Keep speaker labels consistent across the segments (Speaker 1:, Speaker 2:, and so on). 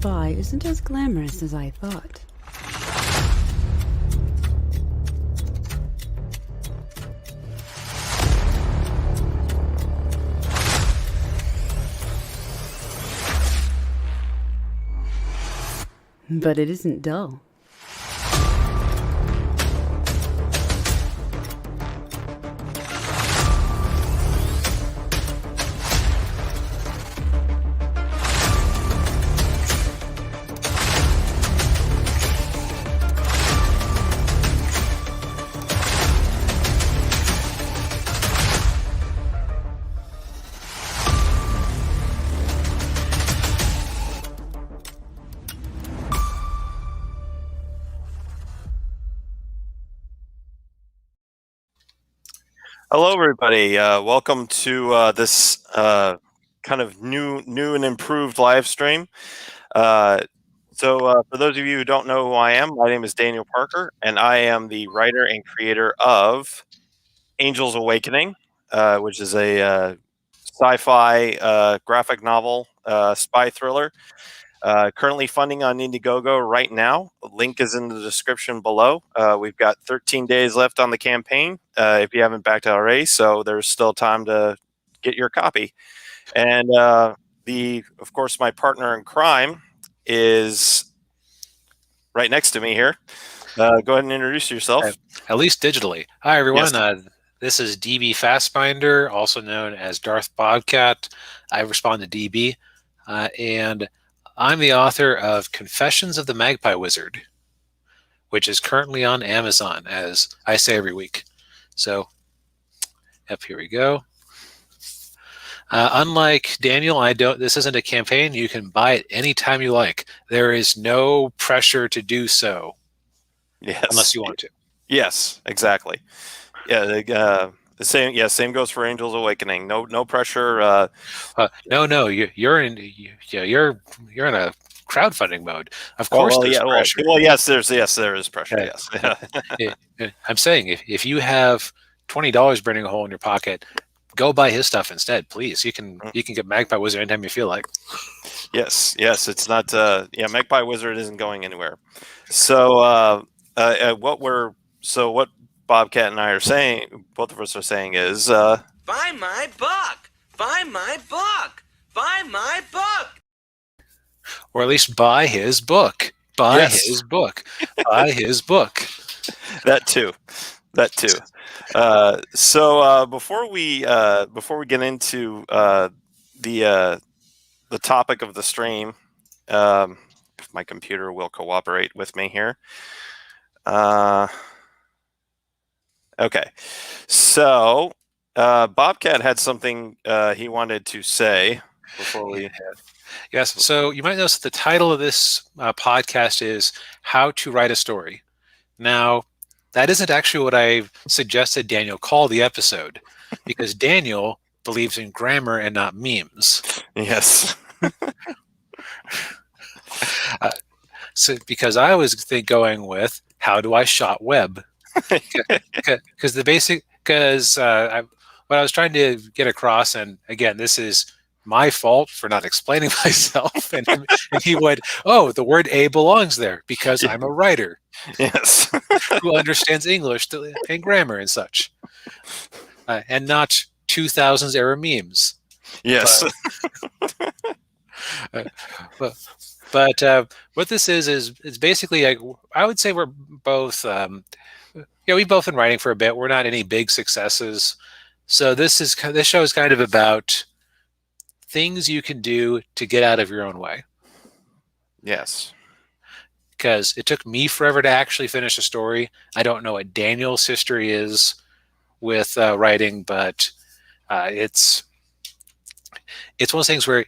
Speaker 1: spy isn't as glamorous as I thought. But it isn't dull.
Speaker 2: Hello, everybody. Welcome to this kind of new and improved live stream. For those of you who don't know who I am, my name is Daniel Parker, and I am the writer and creator of Angel's Awakening, which is a sci-fi graphic novel spy thriller. Currently funding on Indiegogo right now. The link is in the description below. We've got 13 days left on the campaign if you haven't backed out already, so there's still time to get your copy. And of course, my partner in crime is right next to me here. Go ahead and introduce yourself.
Speaker 3: At least digitally. Hi, everyone.
Speaker 2: Yes.
Speaker 3: This is DB Fastbinder, also known as Darth Bobcat. I respond to DB, and I'm the author of Confessions of the Magpie Wizard, which is currently on Amazon, as I say every week. So, yep, here we go. Unlike Daniel, this isn't a campaign. You can buy it anytime you like. There is no pressure to do so.
Speaker 2: Yes.
Speaker 3: Unless you want to.
Speaker 2: Yes, exactly. Yeah, the same. Yeah, same goes for Angel's Awakening. No pressure.
Speaker 3: No. You're in a crowdfunding mode. Of course, there's pressure.
Speaker 2: There is pressure. Yes.
Speaker 3: I'm saying if you have $20 burning a hole in your pocket, go buy his stuff instead, please. You can get Magpie Wizard anytime you feel like.
Speaker 2: Yes. It's not. Magpie Wizard isn't going anywhere. So what Bobcat and I are saying, both of us are saying, is
Speaker 4: buy my book, buy my book, buy my book,
Speaker 3: or at least buy his book, buy his book.
Speaker 2: That too. Before we get into the topic of the stream, if my computer will cooperate with me here. Okay, so Bobcat had something he wanted to say before we.
Speaker 3: Yes, so you might notice that the title of this podcast is How to Write a Story. Now, that isn't actually what I suggested Daniel call the episode, because Daniel believes in grammar and not memes.
Speaker 2: Yes.
Speaker 3: Because I was going with, how do I shot web? Because what I was trying to get across, and again, this is my fault for not explaining myself, and he would, the word a belongs there because I'm a writer.
Speaker 2: Yes.
Speaker 3: Who understands English and grammar and such, and not 2000s era memes.
Speaker 2: Yes.
Speaker 3: But what this is basically, I would say we're both, we've both been writing for a bit. We're not any big successes. So this show is kind of about things you can do to get out of your own way.
Speaker 2: Yes.
Speaker 3: Because it took me forever to actually finish a story. I don't know what Daniel's history is with writing, but it's one of those things where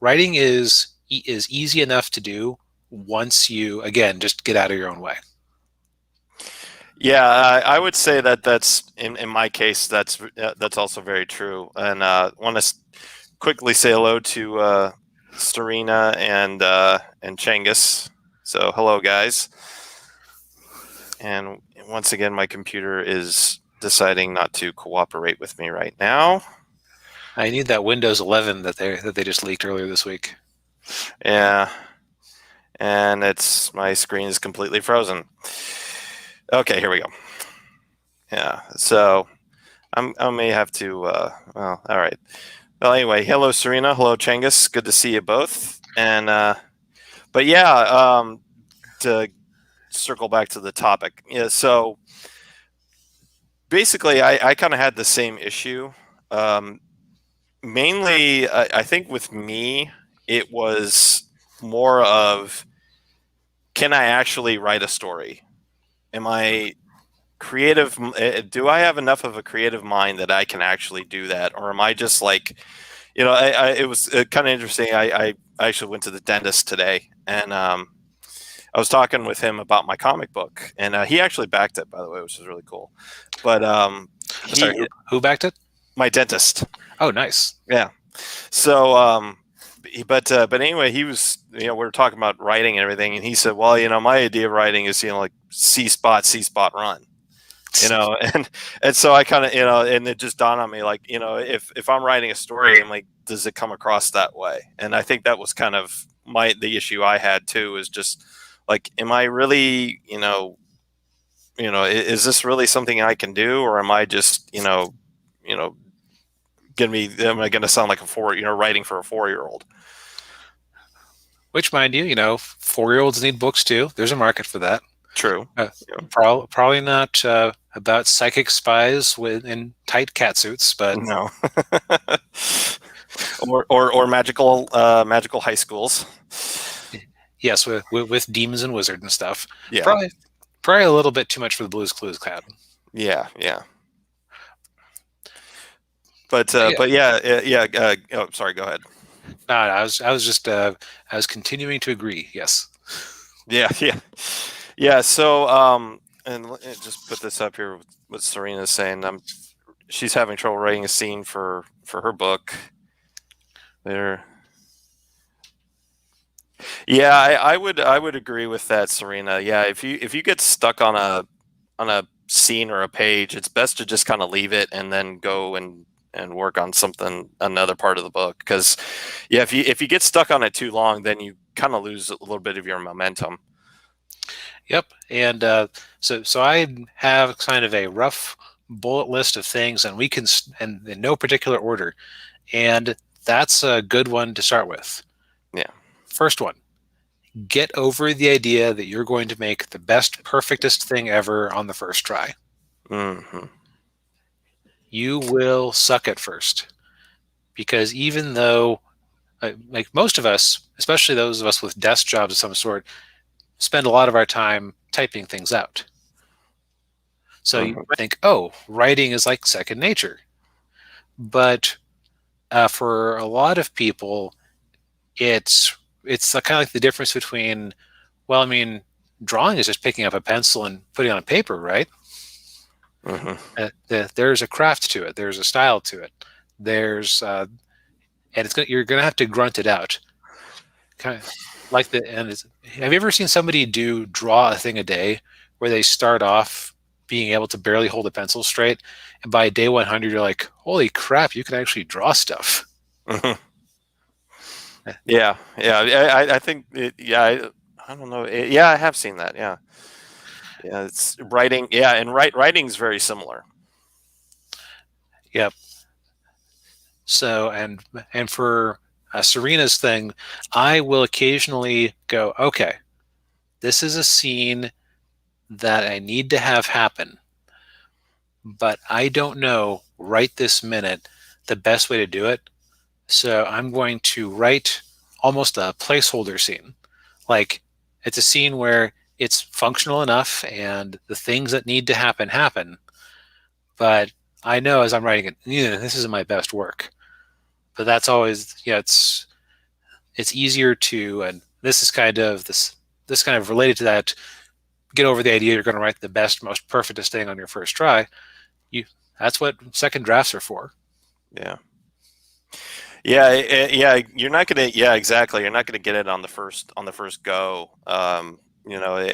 Speaker 3: writing is easy enough to do once you, again, just get out of your own way.
Speaker 2: Yeah, I would say that's in my case that's also very true. And want to quickly say hello to Serena and Changus. So hello, guys. And once again, my computer is deciding not to cooperate with me right now.
Speaker 3: I need that Windows 11 that they just leaked earlier this week.
Speaker 2: Yeah. and my screen is completely frozen. Okay, here we go. Yeah, so I may have to. Well, all right. Well, anyway, hello Serena, hello Changus. Good to see you both. And but yeah, to circle back to the topic, yeah. So basically, I kind of had the same issue. Mainly, I think with me, it was more of, can I actually write a story? Am I creative? Do I have enough of a creative mind that I can actually do that? Or am I just like, it was kind of interesting. I actually went to the dentist today, and I was talking with him about my comic book, and he actually backed it, by the way, which is really cool. But
Speaker 3: Sorry, who backed it?
Speaker 2: my dentist.
Speaker 3: Oh, nice.
Speaker 2: Yeah. So, but anyway, he was, we were talking about writing and everything, and he said, well, my idea of writing is, like C spot, run, and so I kind of, and it just dawned on me, like, if I'm writing a story, I'm like, does it come across that way? And I think that was kind of the issue I had too, is just like, am I really, is this really something I can do, or am I just, am I gonna sound like writing for a 4-year-old?
Speaker 3: Which, mind you, 4-year-olds need books too. There's a market for that.
Speaker 2: True.
Speaker 3: Probably not about psychic spies in tight catsuits, but
Speaker 2: no. or magical high schools.
Speaker 3: Yes, with demons and wizards and stuff.
Speaker 2: Yeah.
Speaker 3: Probably a little bit too much for the Blue's Clues crowd.
Speaker 2: Yeah. But yeah. Oh, sorry. Go ahead.
Speaker 3: No, I was continuing to agree. Yes.
Speaker 2: Yeah. So and just put this up here with what Serena's saying. She's having trouble writing a scene for her book. There. Yeah, I would agree with that, Serena. Yeah, if you get stuck on a scene or a page, it's best to just kind of leave it and then go and work on another part of the book. Because yeah, if you get stuck on it too long, then you kind of lose a little bit of your momentum.
Speaker 3: Yep, and so I have kind of a rough bullet list of things, and and in no particular order, and that's a good one to start with.
Speaker 2: Yeah.
Speaker 3: First one, get over the idea that you're going to make the best, perfectest thing ever on the first try.
Speaker 2: Mm-hmm.
Speaker 3: You will suck at first, because even though, like most of us, especially those of us with desk jobs of some sort, spend a lot of our time typing things out. So you might think, oh, writing is like second nature. But for a lot of people, it's kind of like the difference between, well, I mean, drawing is just picking up a pencil and putting it on paper, right?
Speaker 2: Mm-hmm.
Speaker 3: There's a craft to it. There's a style to it. There's and you're gonna have to grunt it out. Kind of like have you ever seen somebody draw a thing a day where they start off being able to barely hold a pencil straight, and by day 100 you're like, holy crap, you can actually draw stuff.
Speaker 2: Mm-hmm. Yeah. I think I don't know. I have seen that. Yeah. It's writing. Yeah, and writing's very similar.
Speaker 3: Yep. So and for Serena's thing, I will occasionally go, okay, this is a scene that I need to have happen, but I don't know right this minute the best way to do it. So I'm going to write almost a placeholder scene. Like, it's a scene where it's functional enough and the things that need to happen, but I know as I'm writing it, this isn't my best work. But that's always, it's easier to, and this is kind of this kind of related to that. Get over the idea you're going to write the best, most perfectest thing on your first try. That's what second drafts are for.
Speaker 2: Yeah. Yeah. You're not gonna. Yeah, exactly. You're not gonna get it on the first go. I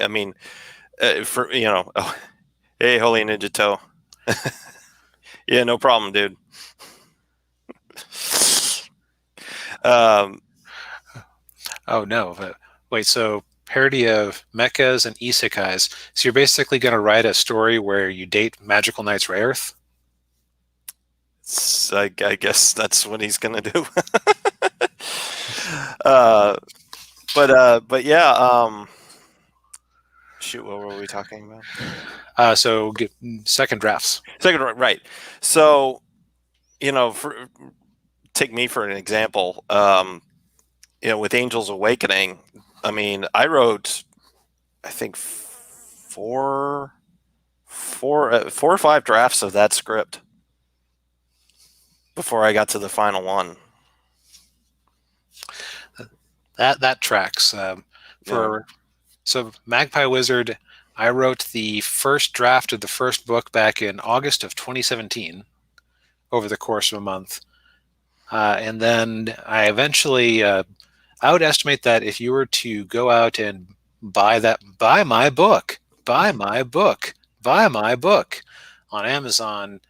Speaker 2: mean, for oh, hey, Holy Ninja Toe. Yeah, no problem, dude.
Speaker 3: Oh no! Wait. So parody of mechas and isekais. So you're basically going to write a story where you date magical knights Rey Earth.
Speaker 2: I guess that's what he's gonna do. But yeah. Shoot, what were we talking about?
Speaker 3: So second drafts.
Speaker 2: Second, right. So, take me for an example. With Angels Awakening, I mean, I wrote, I think, four or five drafts of that script before I got to the final one.
Speaker 3: That tracks. So Magpie Wizard, I wrote the first draft of the first book back in August of 2017 over the course of a month. And then I eventually, I would estimate that if you were to go out and buy my book on Amazon,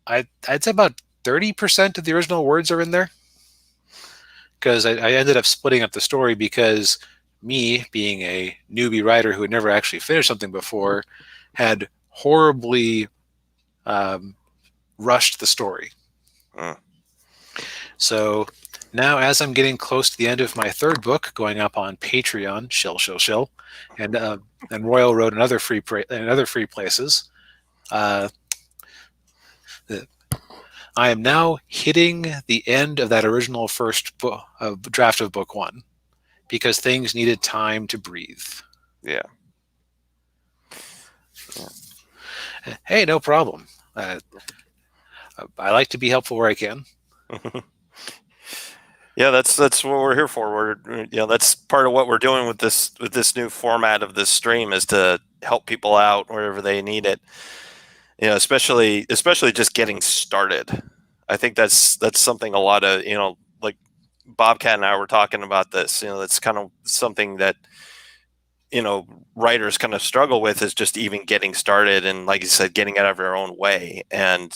Speaker 3: I'd say about 30% of the original words are in there. Because I ended up splitting up the story because me, being a newbie writer who had never actually finished something before, had horribly rushed the story. So now, as I'm getting close to the end of my third book, going up on Patreon, shill, and Royal Road and other free places, I am now hitting the end of that original first draft of book one because things needed time to breathe.
Speaker 2: Yeah.
Speaker 3: Hey, no problem. I like to be helpful where I can.
Speaker 2: Yeah, that's what we're here for. That's part of what we're doing with this new format of this stream is to help people out wherever they need it. Especially just getting started. I think that's something a lot of, like Bobcat and I were talking about this, that's kind of something that, writers kind of struggle with is just even getting started. And like you said, getting out of your own way and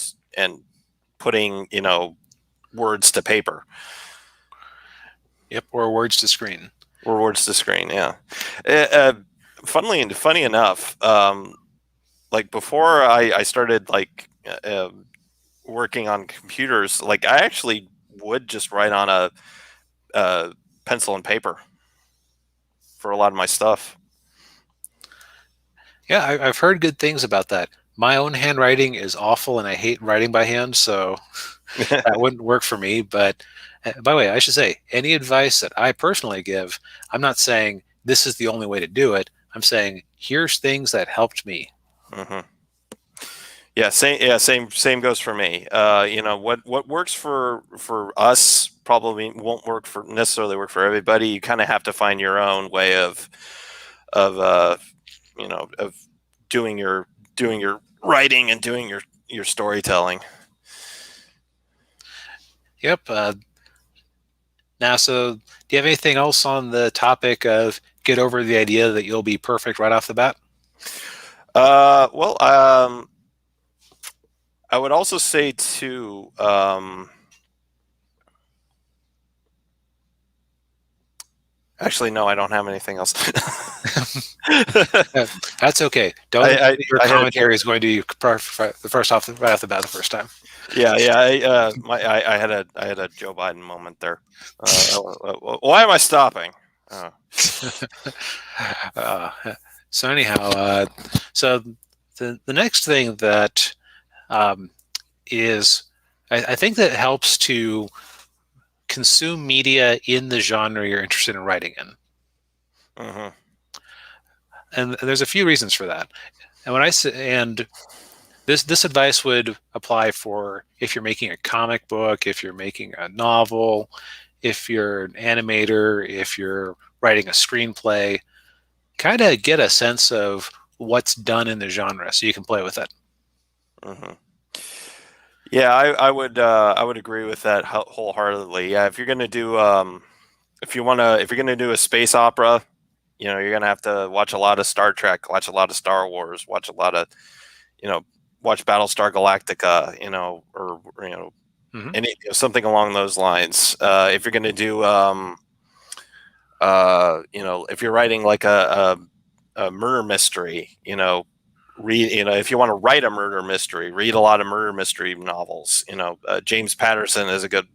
Speaker 2: putting, words to paper.
Speaker 3: Yep. Or words to screen.
Speaker 2: Yeah. Funny enough, like before I started working on computers, like I actually would just write on a pencil and paper for a lot of my stuff.
Speaker 3: Yeah, I've heard good things about that. My own handwriting is awful, and I hate writing by hand, so that wouldn't work for me. But by the way, I should say, any advice that I personally give, I'm not saying this is the only way to do it. I'm saying here's things that helped me.
Speaker 2: Mm-hmm. Yeah, same goes for me. What works for us probably won't necessarily work for everybody. You kind of have to find your own way of doing your writing and doing your storytelling.
Speaker 3: Yep. Now, so do you have anything else on the topic of get over the idea that you'll be perfect right off the bat?
Speaker 2: Well, I would also say too, actually, no, I don't have anything else.
Speaker 3: That's okay. Your commentary is going to be the first right off the bat the first time.
Speaker 2: Yeah. I had a Joe Biden moment there. Why am I stopping?
Speaker 3: So anyhow, so the next thing that is, I think that helps to consume media in the genre you're interested in writing in.
Speaker 2: Mm-hmm.
Speaker 3: And there's a few reasons for that. And when I say, and this advice would apply for if you're making a comic book, if you're making a novel, if you're an animator, if you're writing a screenplay, kind of get a sense of what's done in the genre so you can play with it.
Speaker 2: Mm-hmm. Yeah, I would agree with that wholeheartedly. Yeah, if you're gonna do if you're gonna do a space opera, you're gonna have to watch a lot of Star Trek, watch a lot of Star Wars, watch a lot of, watch Battlestar Galactica, or
Speaker 3: Mm-hmm.
Speaker 2: any something along those lines. If you're gonna do if you're writing like a murder mystery, read, if you want to write a murder mystery, read a lot of murder mystery novels. James Patterson is a good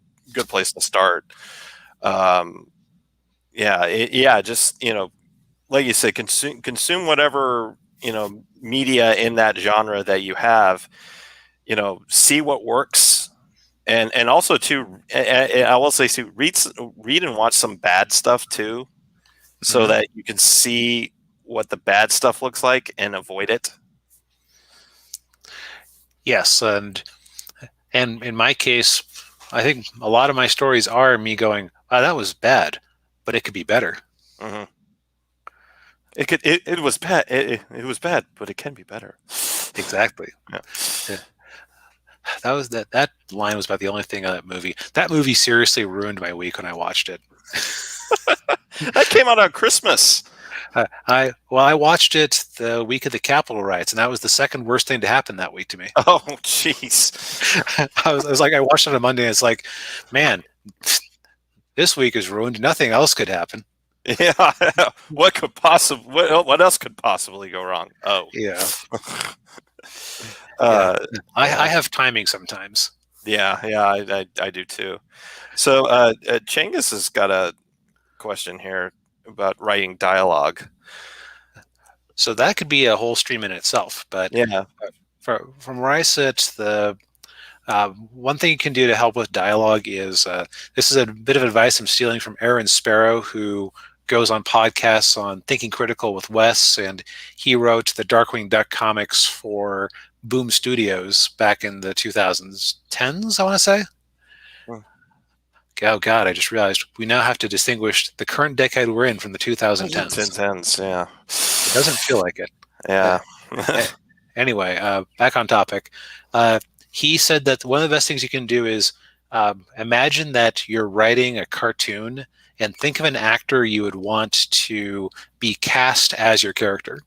Speaker 2: place to start. Just like you said, consume whatever media in that genre that you have. See what works, and also too, I will say, read and watch some bad stuff too, so that you can see what the bad stuff looks like and avoid it.
Speaker 3: Yes, and in my case, I think a lot of my stories are me going, "Wow, that was bad, but it could be better."
Speaker 2: Mm-hmm. It was bad. It was bad, but it can be better.
Speaker 3: Exactly.
Speaker 2: Yeah.
Speaker 3: That line was about the only thing of that movie. That movie seriously ruined my week when I watched it.
Speaker 2: That came out on Christmas.
Speaker 3: I watched it the week of the Capitol riots, and that was the second worst thing to happen that week to me.
Speaker 2: Oh, jeez.
Speaker 3: I was like, I watched it on Monday, and it's like, man, this week is ruined. Nothing else could happen.
Speaker 2: Yeah. What else could possibly go wrong? Oh,
Speaker 3: Yeah.
Speaker 2: uh,
Speaker 3: I have timing sometimes.
Speaker 2: yeah, I do too. So, Chengiz has got a question here about writing dialogue.
Speaker 3: So that could be a whole stream in itself. But
Speaker 2: Yeah.
Speaker 3: from where I sit, the one thing you can do to help with dialogue is this is a bit of advice I'm stealing from Aaron Sparrow, who goes on podcasts on Thinking Critical with Wes, and he wrote the Darkwing Duck comics for Boom Studios back in the 2010s, I want to say. Oh God, I just realized we now have to distinguish the current decade we're in from the 2010s.
Speaker 2: 2010s, yeah.
Speaker 3: It doesn't feel like it.
Speaker 2: Yeah.
Speaker 3: Anyway, back on topic. He said that one of the best things you can do is imagine that you're writing a cartoon and think of an actor you would want to be cast as your character.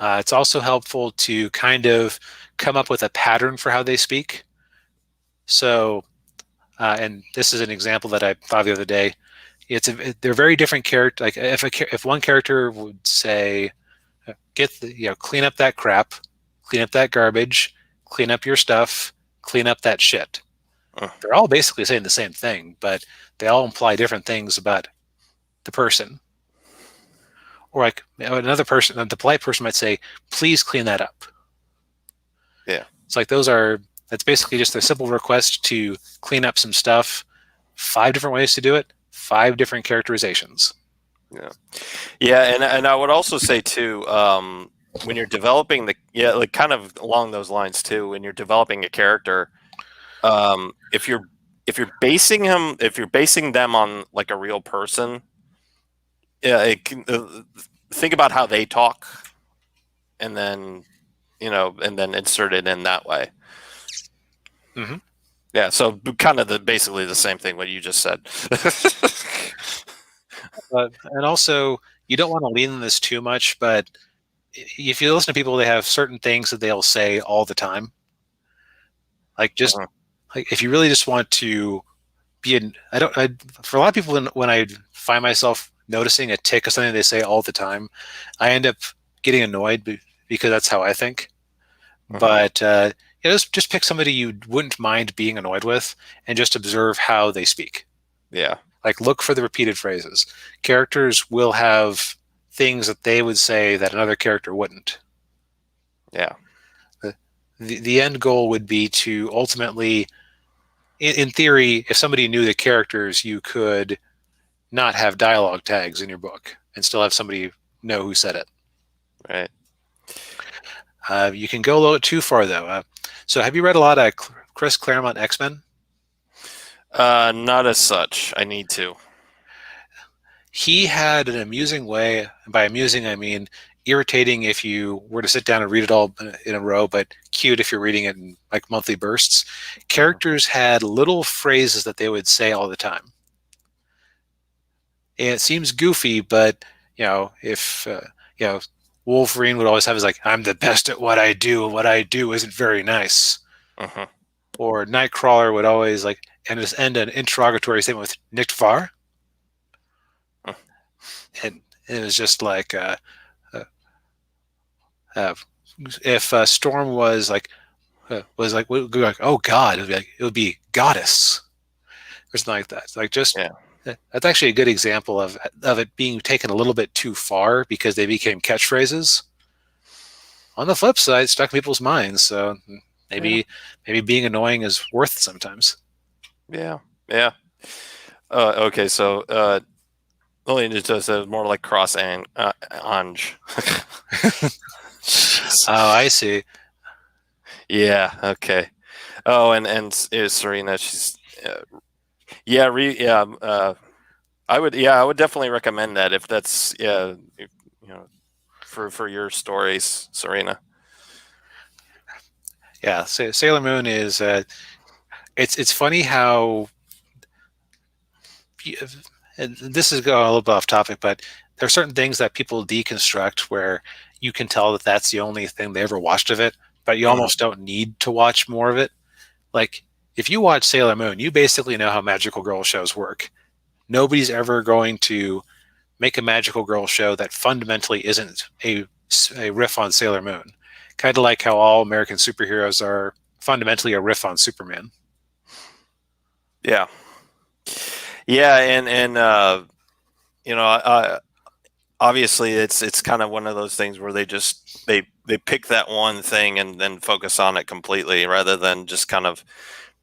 Speaker 3: It's also helpful to kind of come up with a pattern for how they speak. So, and this is an example that I thought the other day. They're very different characters. Like if one character would say, clean up that crap, clean up that garbage, clean up your stuff, clean up that shit. They're all basically saying the same thing, but they all imply different things about the person. Or like another person, the polite person might say, please clean that up.
Speaker 2: Yeah. It's
Speaker 3: like that's basically just a simple request to clean up some stuff. 5 different ways to do it, 5 different characterizations.
Speaker 2: Yeah, and I would also say too, when you're developing like kind of along those lines too, when you're developing a character, if you're basing them on like a real person, think about how they talk, and then insert it in that way.
Speaker 3: Mm-hmm.
Speaker 2: Yeah, so kind of basically the same thing what you just said.
Speaker 3: And also, you don't want to lean on this too much, but if you listen to people, they have certain things that they'll say all the time. Like just like if you really just want to be for a lot of people, when I find myself noticing a tick of something they say all the time, I end up getting annoyed because that's how I think. But just pick somebody you wouldn't mind being annoyed with and just observe how they speak.
Speaker 2: Yeah.
Speaker 3: Like look for the repeated phrases. Characters will have things that they would say that another character wouldn't.
Speaker 2: Yeah.
Speaker 3: The end goal would be to ultimately, in theory, if somebody knew the characters, you could not have dialogue tags in your book and still have somebody know who said it.
Speaker 2: Right.
Speaker 3: You can go a little too far, though. So have you read a lot of Chris Claremont X-Men?
Speaker 2: Not as such. I need to.
Speaker 3: He had an amusing way, and by amusing I mean irritating if you were to sit down and read it all in a row, but cute if you're reading it in like monthly bursts. Characters had little phrases that they would say all the time. And it seems goofy, but if Wolverine would always have his like, I'm the best at what I do, and what I do isn't very nice. Or Nightcrawler would always like and just end an interrogatory statement with "Nicht wahr?" And it was just like uh, uh, if Storm would be like, oh God, it would be goddess or something like that. It's like just
Speaker 2: Yeah.
Speaker 3: that's actually a good example of it being taken a little bit too far because they became catchphrases. On the flip side, stuck in people's minds. So maybe being annoying is worth it sometimes.
Speaker 2: Yeah. Okay, so Lillian just does more like cross and ange.
Speaker 3: Oh, I see.
Speaker 2: Yeah. Okay. Oh, and Serena, she's I would definitely recommend that if that's for your stories, Serena.
Speaker 3: Yeah, Sailor Moon is it's funny how and this is going a little bit off topic, but there are certain things that people deconstruct where you can tell that that's the only thing they ever watched of it, but you almost don't need to watch more of it. Like if you watch Sailor Moon, you basically know how magical girl shows work. Nobody's ever going to make a magical girl show that fundamentally isn't a riff on Sailor Moon. Kind of like how all American superheroes are fundamentally a riff on Superman.
Speaker 2: Yeah. Yeah, and obviously it's kind of one of those things where they pick that one thing and then focus on it completely rather than just kind of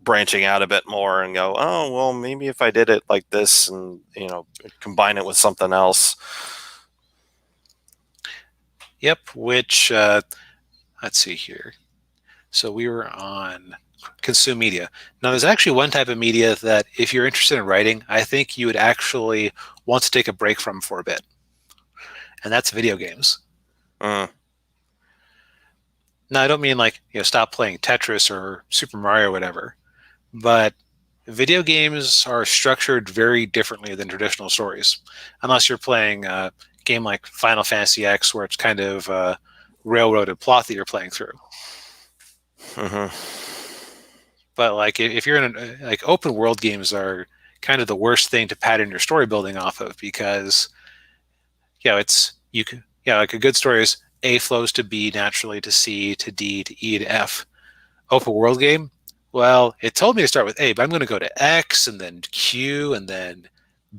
Speaker 2: branching out a bit more and go, oh well, maybe if I did it like this and combine it with something else.
Speaker 3: Yep, which let's see here. So we were on consume media. Now there's actually one type of media that if you're interested in writing, I think you would actually want to take a break from for a bit. And that's video games. Now I don't mean like stop playing Tetris or Super Mario or whatever, but video games are structured very differently than traditional stories, unless you're playing a game like Final Fantasy X, where it's kind of a railroaded plot that you're playing through. But like if you're in like open world games are kind of the worst thing to pattern your story building off of because like a good story is A flows to B naturally to C to D to E to F. Open world game, well, it told me to start with A, but I'm going to go to X and then Q and then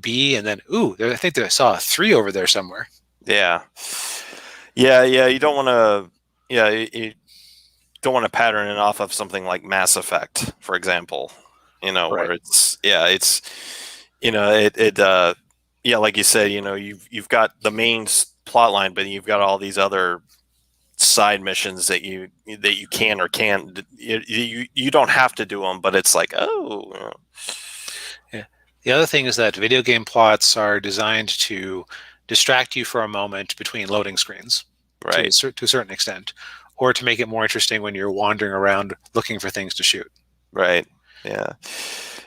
Speaker 3: B and then I think I saw a 3 over there somewhere.
Speaker 2: Yeah. You don't want to. You don't want to pattern it off of something like Mass Effect, for example.
Speaker 3: Right.
Speaker 2: Where like you said, you've got the main plot line, but you've got all these other side missions that you can or can't. You don't have to do them, but it's like, oh.
Speaker 3: Yeah. The other thing is that video game plots are designed to distract you for a moment between loading screens,
Speaker 2: right,
Speaker 3: to a certain extent, or to make it more interesting when you're wandering around looking for things to shoot.
Speaker 2: Right. Yeah.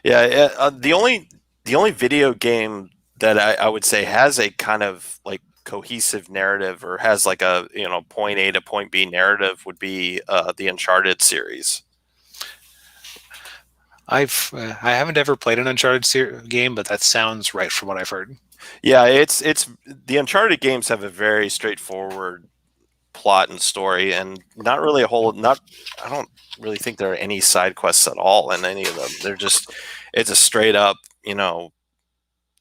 Speaker 2: The only video game that I would say has a kind of like cohesive narrative or has like a point A to point B narrative would be the Uncharted series.
Speaker 3: I haven't ever played an Uncharted game, but that sounds right from what I've heard.
Speaker 2: Yeah, it's the Uncharted games have a very straightforward plot and story, and not really I don't really think there are any side quests at all in any of them. It's a straight up,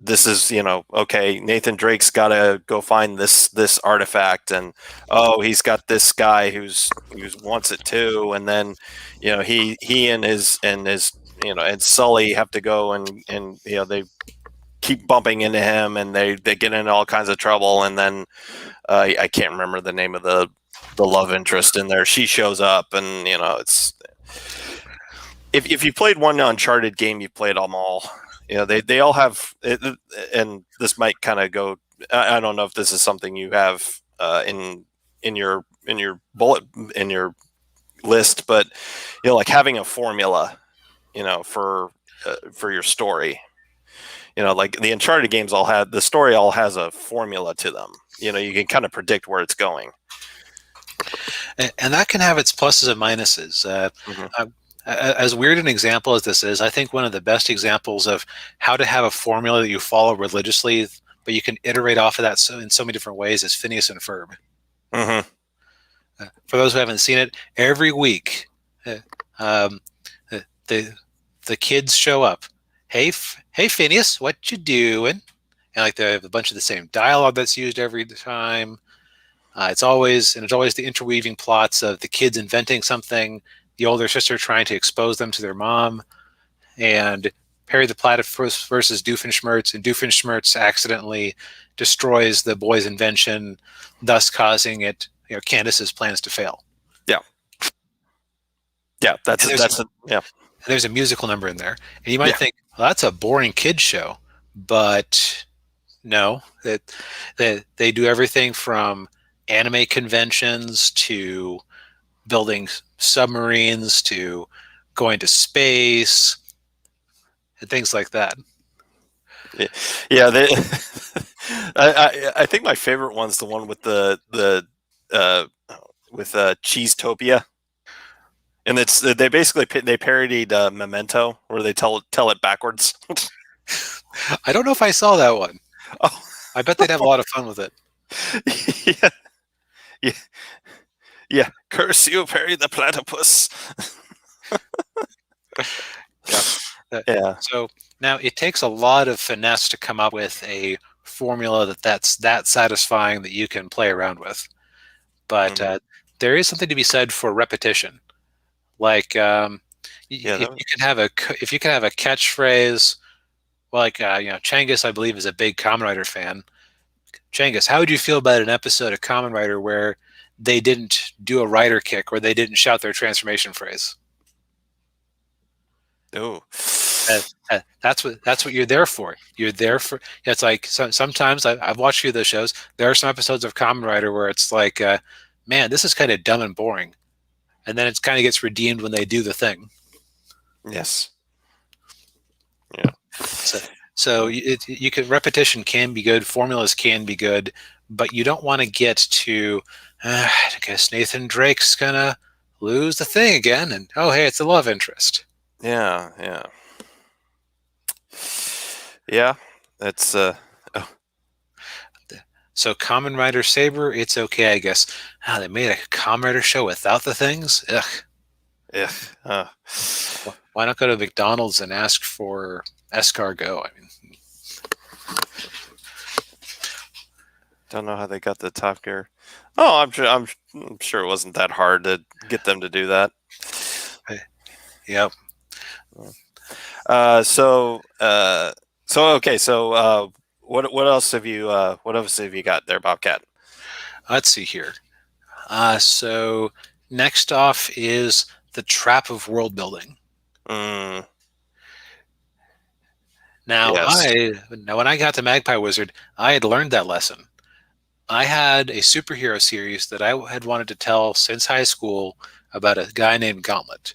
Speaker 2: this is, okay, Nathan Drake's got to go find this artifact, and he's got this guy who's wants it too, and then he and his and Sully have to go and they keep bumping into him, and they get into all kinds of trouble, and then I can't remember the name of the love interest in there. She shows up, and it's if you played one Uncharted game, you played them all. They all have it, and this might kind of go. I don't know if this is something you have in your bullet in your list, but like having a formula, for your story. Like the Uncharted games the story all has a formula to them. You can kind of predict where it's going.
Speaker 3: And that can have its pluses and minuses. as weird an example as this is, I think one of the best examples of how to have a formula that you follow religiously, but you can iterate off of that in so many different ways, is Phineas and Ferb.
Speaker 2: Mm-hmm.
Speaker 3: For those who haven't seen it, every week, uh, um, the the kids show up. Hey Phineas, what you doing? And like they have a bunch of the same dialogue that's used every time. It's always the interweaving plots of the kids inventing something, the older sister trying to expose them to their mom, and Perry the Platypus versus Doofenshmirtz, and Doofenshmirtz accidentally destroys the boy's invention, thus causing it, Candace's plans to fail.
Speaker 2: Yeah. Yeah,
Speaker 3: There's a musical number in there, and you might think, well, that's a boring kids show, but no, they do everything from anime conventions to building submarines to going to space and things like that.
Speaker 2: Yeah. I think my favorite one's the one with the Cheesetopia, and they basically parodied Memento, where they tell it backwards.
Speaker 3: I don't know if I saw that one.
Speaker 2: Oh.
Speaker 3: I bet they'd have a lot of fun with it.
Speaker 2: Yeah. Curse you, Perry the Platypus. Yeah.
Speaker 3: So now it takes a lot of finesse to come up with a formula that's that satisfying that you can play around with. But there is something to be said for repetition. Like if you can have a catchphrase, like Changus, I believe, is a big Kamen Rider fan. Changus, how would you feel about an episode of Kamen Rider where they didn't do a rider kick or they didn't shout their transformation phrase?
Speaker 2: Oh,
Speaker 3: that's what you're there for. You're there for. It's like sometimes I've watched a few of those shows. There are some episodes of Kamen Rider where it's like, man, this is kind of dumb and boring, and then it kind of gets redeemed when they do the thing.
Speaker 2: Yes. Yeah.
Speaker 3: So repetition can be good. Formulas can be good, but you don't want to get to. I guess Nathan Drake's gonna lose the thing again, and oh hey, it's a love interest.
Speaker 2: Yeah. That's
Speaker 3: So Kamen Rider Saber, it's okay, I guess. They made a Kamen Rider show without the things. Ugh.
Speaker 2: Yeah.
Speaker 3: Why not go to McDonald's and ask for escargot? I mean,
Speaker 2: don't know how they got the Top Gear. Oh, I'm sure it wasn't that hard to get them to do that.
Speaker 3: Yep.
Speaker 2: What else have you got there, Bobcat?
Speaker 3: Let's see here. So next off is the trap of world building.
Speaker 2: Mm.
Speaker 3: Now,
Speaker 2: Yes.
Speaker 3: when I got to Magpie Wizard, I had learned that lesson. I had a superhero series that I had wanted to tell since high school about a guy named Gauntlet.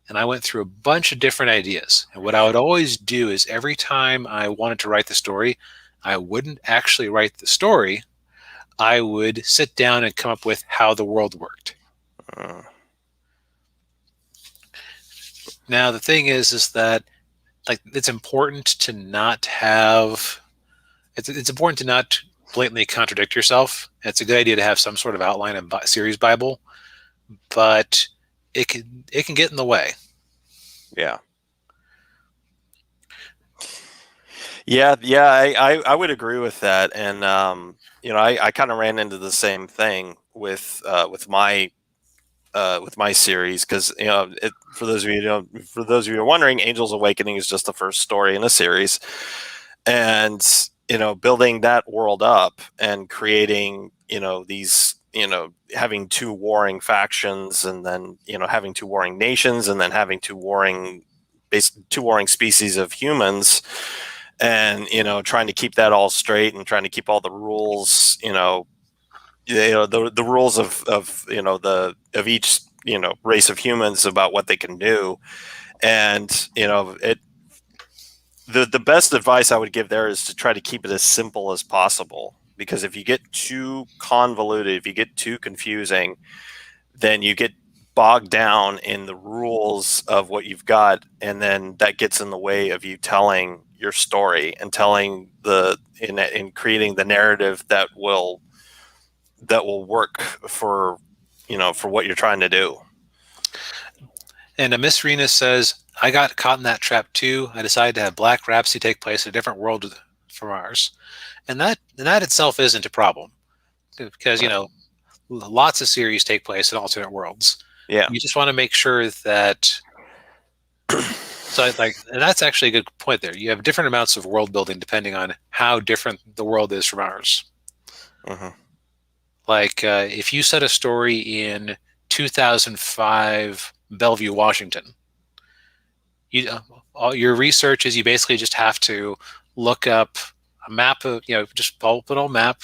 Speaker 3: And I went through a bunch of different ideas. And what I would always do is every time I wanted to write the story, I wouldn't actually write the story. I would sit down and come up with how the world worked. Now, the thing is that it's important to not have. It's important to not blatantly contradict yourself. It's a good idea to have some sort of outline and series Bible, but it can get in the way.
Speaker 2: Yeah. I would agree with that, and I kind of ran into the same thing with my series, because for those of you who are wondering, Angel's Awakening is just the first story in a series, and building that world up and creating these having two warring factions, and then having two warring nations, and then having two warring species of humans, and trying to keep that all straight and trying to keep all the rules, the rules of each race of humans about what they can do. And the best advice I would give there is to try to keep it as simple as possible, because if you get too convoluted, if you get too confusing, then you get bogged down in the rules of what you've got, and then that gets in the way of you telling your story and telling in creating the narrative that will work for for what you're trying to do.
Speaker 3: And Miss Rena says, I got caught in that trap too. I decided to have Black Rhapsody take place in a different world from ours. And that itself isn't a problem, because, lots of series take place in alternate worlds.
Speaker 2: Yeah.
Speaker 3: You just want to make sure that. So, and that's actually a good point there. You have different amounts of world building depending on how different the world is from ours.
Speaker 2: Mm-hmm.
Speaker 3: Like, if you set a story in 2005 Bellevue, Washington, all your research is you basically just have to look up a map of, just pull up an old map,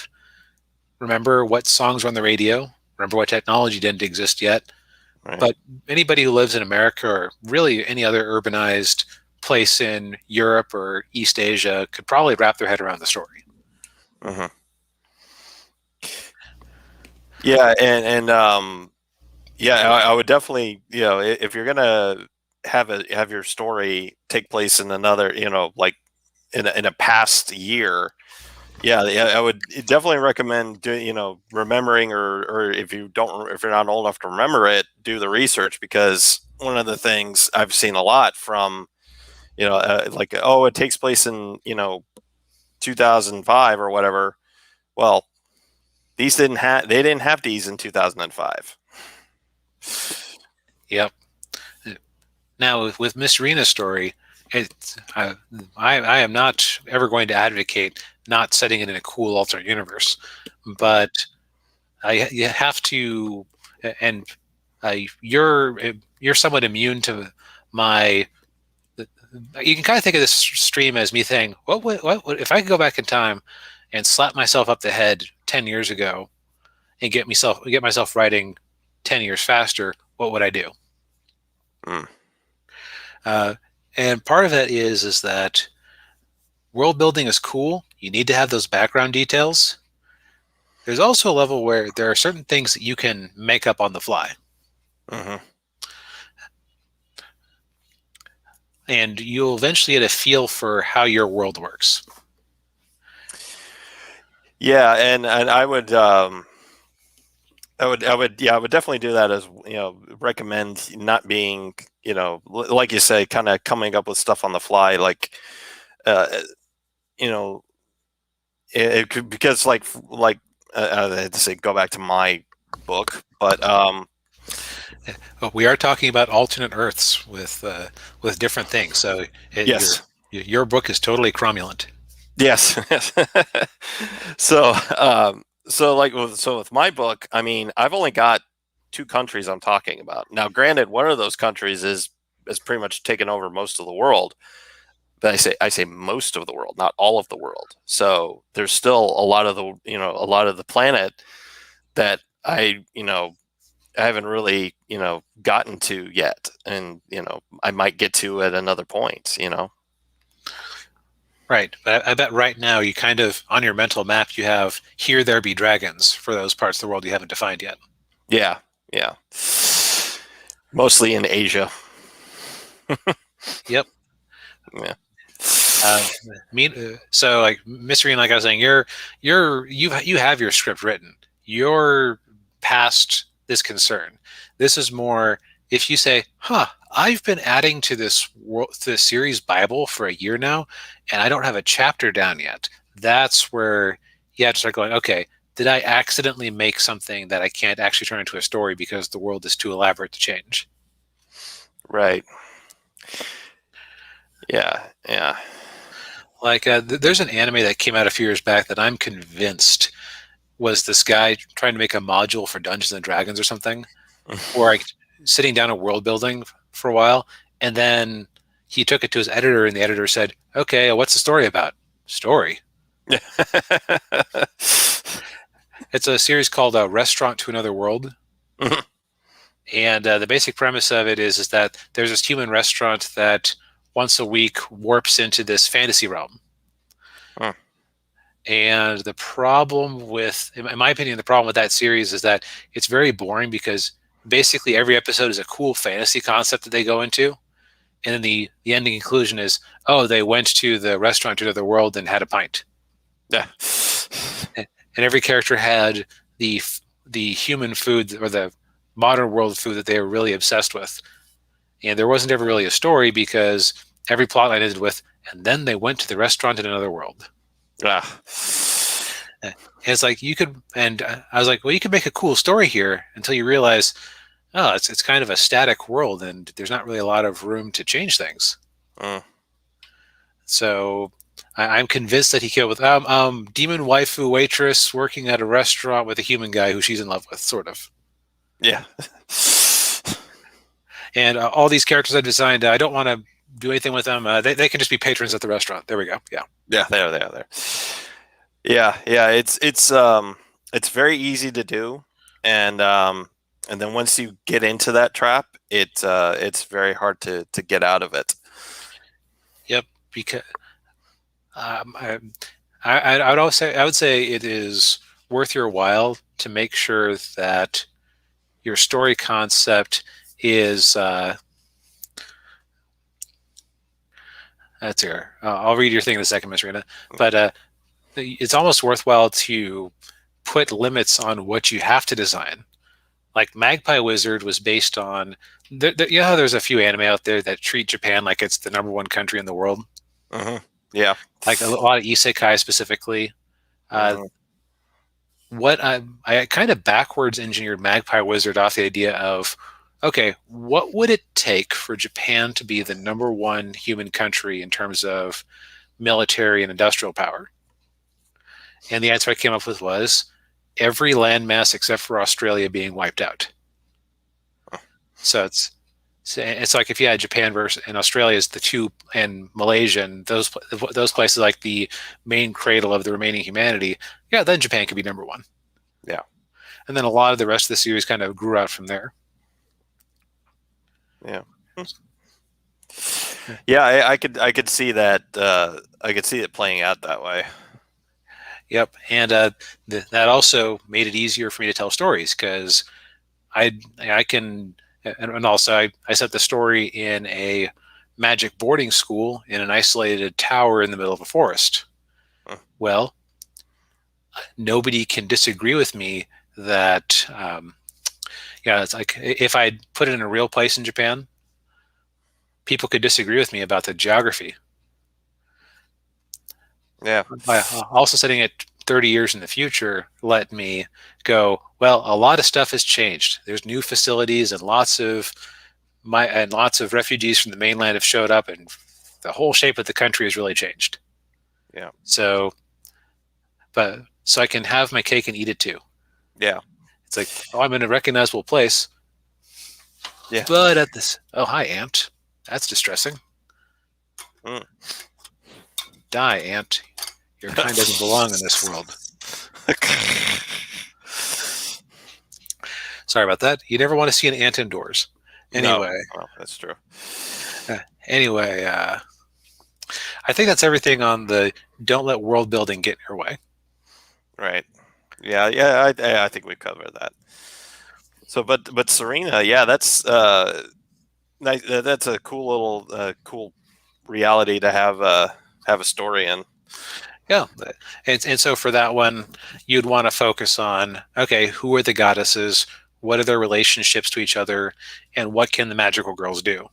Speaker 3: remember what songs were on the radio, remember what technology didn't exist yet. Right. But anybody who lives in America or really any other urbanized place in Europe or East Asia could probably wrap their head around the story.
Speaker 2: Mm-hmm. Yeah, and I would definitely, if you're gonna have your story take place in another, like in a past year, I would definitely recommend remembering, or if you're not old enough to remember it, do the research, because one of the things I've seen a lot from it takes place in 2005 or whatever. Well, they didn't have these in 2005.
Speaker 3: Yep. Now with Miss Rena's story, I am not ever going to advocate not setting it in a cool alternate universe, but you have to, and you're somewhat immune to my. You can kind of think of this stream as me saying, what if I could go back in time and slap myself up the head 10 years ago and get myself writing 10 years faster, what would I do? And part of that is that world building is cool. You need to have those background details. There's also a level where there are certain things that you can make up on the fly.
Speaker 2: Mm-hmm.
Speaker 3: And you'll eventually get a feel for how your world works.
Speaker 2: Yeah, and I would definitely do that, as recommend not being, like you say, kind of coming up with stuff on the fly, like it could, because I had to say, go back to my book, but
Speaker 3: we are talking about alternate Earths with different things. So
Speaker 2: yes,
Speaker 3: your book is totally cromulent.
Speaker 2: Yes. So with my book, I mean, I've only got 2 countries I'm talking about. Now, granted, one of those countries is pretty much taken over most of the world. But I say most of the world, not all of the world. So there's still a lot of the planet that I haven't really, gotten to yet. And, I might get to at another point,
Speaker 3: Right. But I bet right now you kind of, on your mental map, you have "Here There Be Dragons" for those parts of the world you haven't defined yet.
Speaker 2: Yeah. Mostly in Asia.
Speaker 3: Yep.
Speaker 2: Yeah.
Speaker 3: So, like Mystery, and like I was saying, you have your script written. You're past this concern. This is more if you say, I've been adding to this series Bible for a year now, and I don't have a chapter down yet. That's where you have to start going, okay, did I accidentally make something that I can't actually turn into a story because the world is too elaborate to change?
Speaker 2: Right. Yeah.
Speaker 3: Like, there's an anime that came out a few years back that I'm convinced was this guy trying to make a module for Dungeons and Dragons or something, or like sitting down a world building for a while, and then he took it to his editor, and the editor said, "Okay, what's the story about?" Story. It's a series called Restaurant to Another World. And the basic premise of it is that there's this human restaurant that once a week warps into this fantasy realm. And the problem with, in my opinion, the problem with that series is that it's very boring because basically every episode is a cool fantasy concept that they go into, and then the ending conclusion is, oh, they went to the restaurant to another world and had a pint.
Speaker 2: Yeah.
Speaker 3: And every character had the human food or the modern world food that they were really obsessed with. And there wasn't ever really a story because every plotline ended with, and then they went to the restaurant in another world.
Speaker 2: Ah.
Speaker 3: And it's like you could, and I was like, well, you could make a cool story here until you realize, oh, it's kind of a static world and there's not really a lot of room to change things. So I'm convinced that he killed with demon waifu waitress working at a restaurant with a human guy who she's in love with, sort of.
Speaker 2: Yeah.
Speaker 3: And all these characters I designed, I don't want to do anything with them. They can just be patrons at the restaurant. There we go. Yeah.
Speaker 2: Yeah, they are there. Yeah. It's very easy to do, and then once you get into that trap, it's very hard to get out of it.
Speaker 3: Yep. Because I would say it is worth your while to make sure that your story concept is that's here. I'll read your thing in a second, Miss Rena. But it's almost worthwhile to put limits on what you have to design. Like Magpie Wizard was based on, there's a few anime out there that treat Japan like it's the number one country in the world.
Speaker 2: Yeah.
Speaker 3: Like a lot of isekai specifically. What I kind of backwards engineered Magpie Wizard off the idea of, okay, what would it take for Japan to be the number one human country in terms of military and industrial power? And the answer I came up with was every landmass except for Australia being wiped out. So it's like if you had Japan versus and Australia is the two, and Malaysia and those places like the main cradle of the remaining humanity, yeah, then Japan could be number one.
Speaker 2: Yeah.
Speaker 3: And then a lot of the rest of the series kind of grew out from there.
Speaker 2: Yeah. Yeah, I could see that. I could see it playing out that way.
Speaker 3: Yep, and that also made it easier for me to tell stories because I can, and also I set the story in a magic boarding school in an isolated tower in the middle of a forest. Well, nobody can disagree with me that it's like if I put it in a real place in Japan, people could disagree with me about the geography.
Speaker 2: Yeah.
Speaker 3: By also setting it 30 years in the future let me go, well, a lot of stuff has changed. There's new facilities and lots of refugees from the mainland have showed up and the whole shape of the country has really changed.
Speaker 2: Yeah.
Speaker 3: So I can have my cake and eat it too.
Speaker 2: Yeah.
Speaker 3: It's like, oh, I'm in a recognizable place.
Speaker 2: Yeah.
Speaker 3: But at this, oh, hi, ant. That's distressing. Die, ant. Your kind doesn't belong in this world. Sorry about that. You never want to see an ant indoors. Anyway.
Speaker 2: No, that's true.
Speaker 3: Anyway, I think that's everything on the don't let world building get in your way.
Speaker 2: Right. Yeah. I think we covered that. So, but Serena, yeah, that's nice. That's a cool little cool reality to have a story in.
Speaker 3: Yeah, and so for that one, you'd want to focus on, okay, who are the goddesses? What are their relationships to each other? And what can the magical girls do?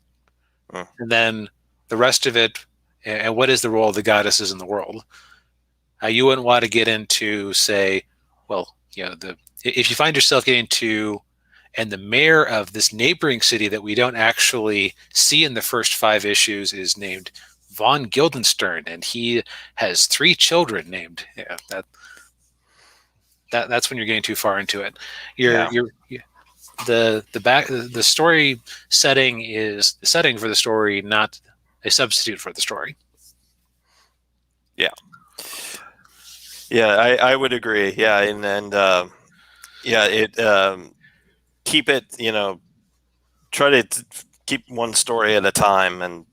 Speaker 3: And then the rest of it, and what is the role of the goddesses in the world? You wouldn't want to get into, say, well, if you find yourself getting to, and the mayor of this neighboring city that we don't actually see in the first 5 issues is named Von Guildenstern, and he has 3 children named. Yeah, that's when you're getting too far into it. The story setting is the setting for the story, not a substitute for the story.
Speaker 2: Yeah. Yeah, I would agree. Yeah, and keep it. Try to keep one story at a time, and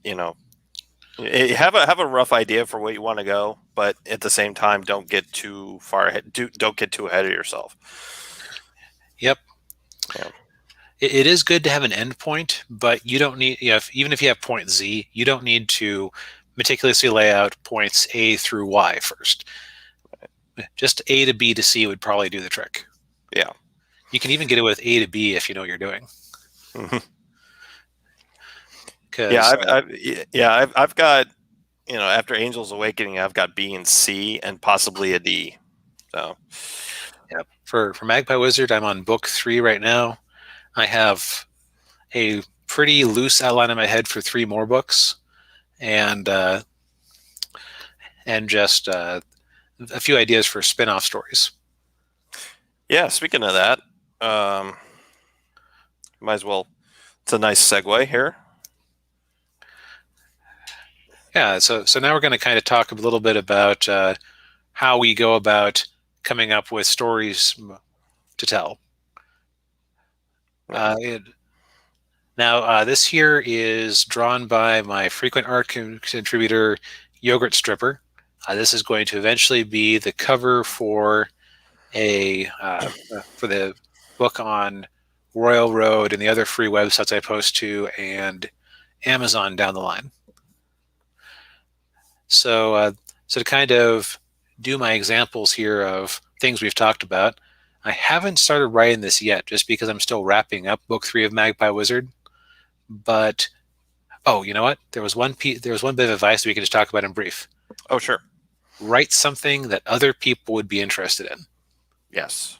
Speaker 2: have a rough idea for where you want to go, but at the same time, don't get too far ahead. Don't get too ahead of yourself.
Speaker 3: Yep. it is good to have an endpoint, but you don't need, even if you have point Z, you don't need to meticulously lay out points A through Y first. Just A to B to C would probably do the trick.
Speaker 2: Yeah.
Speaker 3: You can even get it with A to B if you know what you're doing.
Speaker 2: Mhm.
Speaker 3: 'Cause,
Speaker 2: I've got, after Angel's Awakening, I've got B and C and possibly a D. So,
Speaker 3: yeah, for Magpie Wizard, I'm on book 3 right now. I have a pretty loose outline in my head for 3 more books, and just a few ideas for spin-off stories.
Speaker 2: yeah. Speaking of that, might as well. It's a nice segue here.
Speaker 3: Yeah, so now we're going to kind of talk a little bit about how we go about coming up with stories to tell. Now, this here is drawn by my frequent art contributor, Yogurt Stripper. This is going to eventually be the cover for for the book on Royal Road and the other free websites I post to, and Amazon down the line. So to kind of do my examples here of things we've talked about, I haven't started writing this yet, just because I'm still wrapping up book 3 of Magpie Wizard. But you know what? There was one bit of advice we could just talk about in brief.
Speaker 2: Oh, sure.
Speaker 3: Write something that other people would be interested in.
Speaker 2: Yes.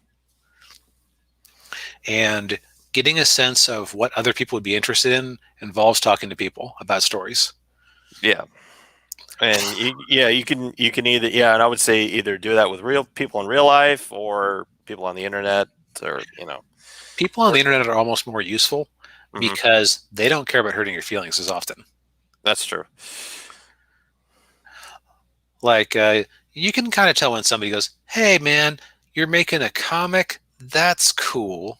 Speaker 3: And getting a sense of what other people would be interested in involves talking to people about stories.
Speaker 2: Yeah. And you can either, and I would say either do that with real people in real life or people on the internet, or
Speaker 3: people on the internet are almost more useful
Speaker 2: Mhm.
Speaker 3: because they don't care about hurting your feelings as often.
Speaker 2: That's true.
Speaker 3: Like, you can kind of tell when somebody goes, "Hey man, you're making a comic? That's cool."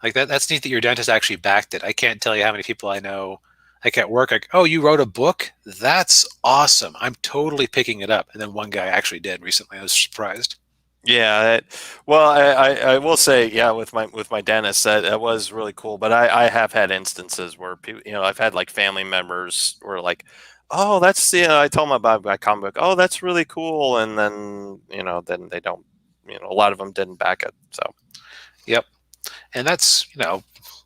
Speaker 3: Like that's neat that your dentist actually backed it. I can't tell you how many people I know, like at work, like, "Oh, you wrote a book? That's awesome. I'm totally picking it up." And then one guy actually did recently. I was surprised.
Speaker 2: Yeah. I will say, with my dentist, that was really cool. But I have had instances where people, I've had like family members were like, "Oh, that's," I told them about my comic book. "Oh, that's really cool," and then then they don't, a lot of them didn't back it. So.
Speaker 3: Yep. And that's,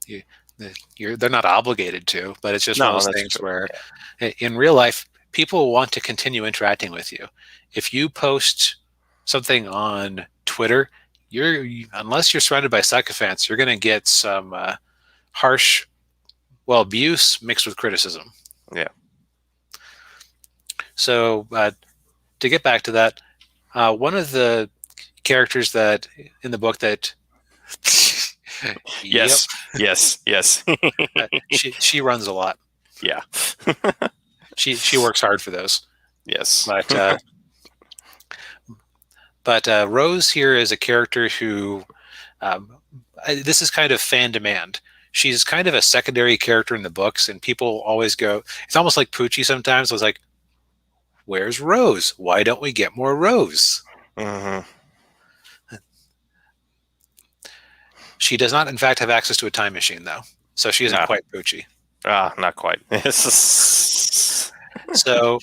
Speaker 3: they're not obligated to, but it's just one of those things
Speaker 2: true.
Speaker 3: where in real life, people want to continue interacting with you. If you post something on Twitter, unless you're surrounded by sycophants, you're going to get some harsh, abuse mixed with criticism.
Speaker 2: Yeah.
Speaker 3: So to get back to that, one of the characters that in the book that
Speaker 2: Yes. Yes.
Speaker 3: she runs a lot.
Speaker 2: Yeah.
Speaker 3: She works hard for those.
Speaker 2: Yes.
Speaker 3: But Rose here is a character who this is kind of fan demand. She's kind of a secondary character in the books, and people always go, it's almost like Poochie sometimes. I was like, "Where's Rose? Why don't we get more Rose?"
Speaker 2: Mm-hmm.
Speaker 3: She does not, in fact, have access to a time machine, though, so she isn't quite Poochie.
Speaker 2: Not quite.
Speaker 3: So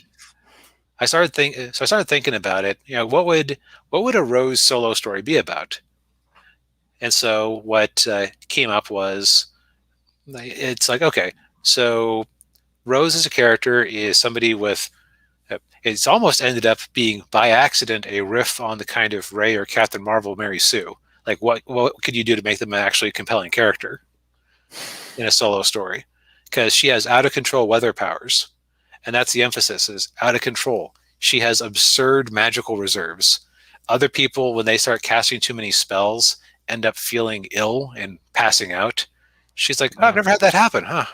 Speaker 3: I started thinking about it. What would a Rose solo story be about? And so what came up was, it's like, okay, so Rose as a character is somebody with. It's almost ended up being by accident a riff on the kind of Ray or Captain Marvel Mary Sue. Like, what could you do to make them an actually compelling character in a solo story? Because she has out of control weather powers, and that's the emphasis, is out of control. She has absurd magical reserves. Other people, when they start casting too many spells, end up feeling ill and passing out. She's like, "Oh, I've never had that happen, huh?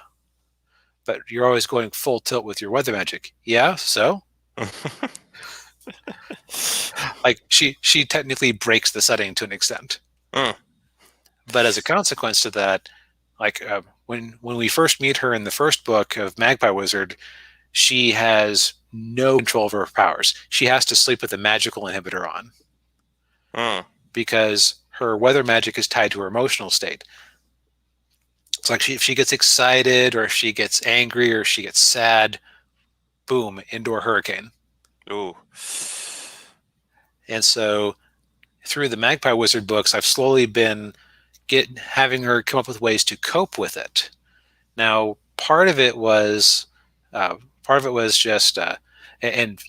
Speaker 3: But you're always going full tilt with your weather magic." Yeah, so? Like, she technically breaks the setting to an extent. But as a consequence to that, like when we first meet her in the first book of Magpie Wizard, she has no control over her powers. She has to sleep with a magical inhibitor on because her weather magic is tied to her emotional state. It's like if she gets excited, or if she gets angry, or if she gets sad, boom, indoor hurricane.
Speaker 2: Ooh.
Speaker 3: And so through the Magpie Wizard books, I've slowly been having her come up with ways to cope with it. Now, part of it was just, and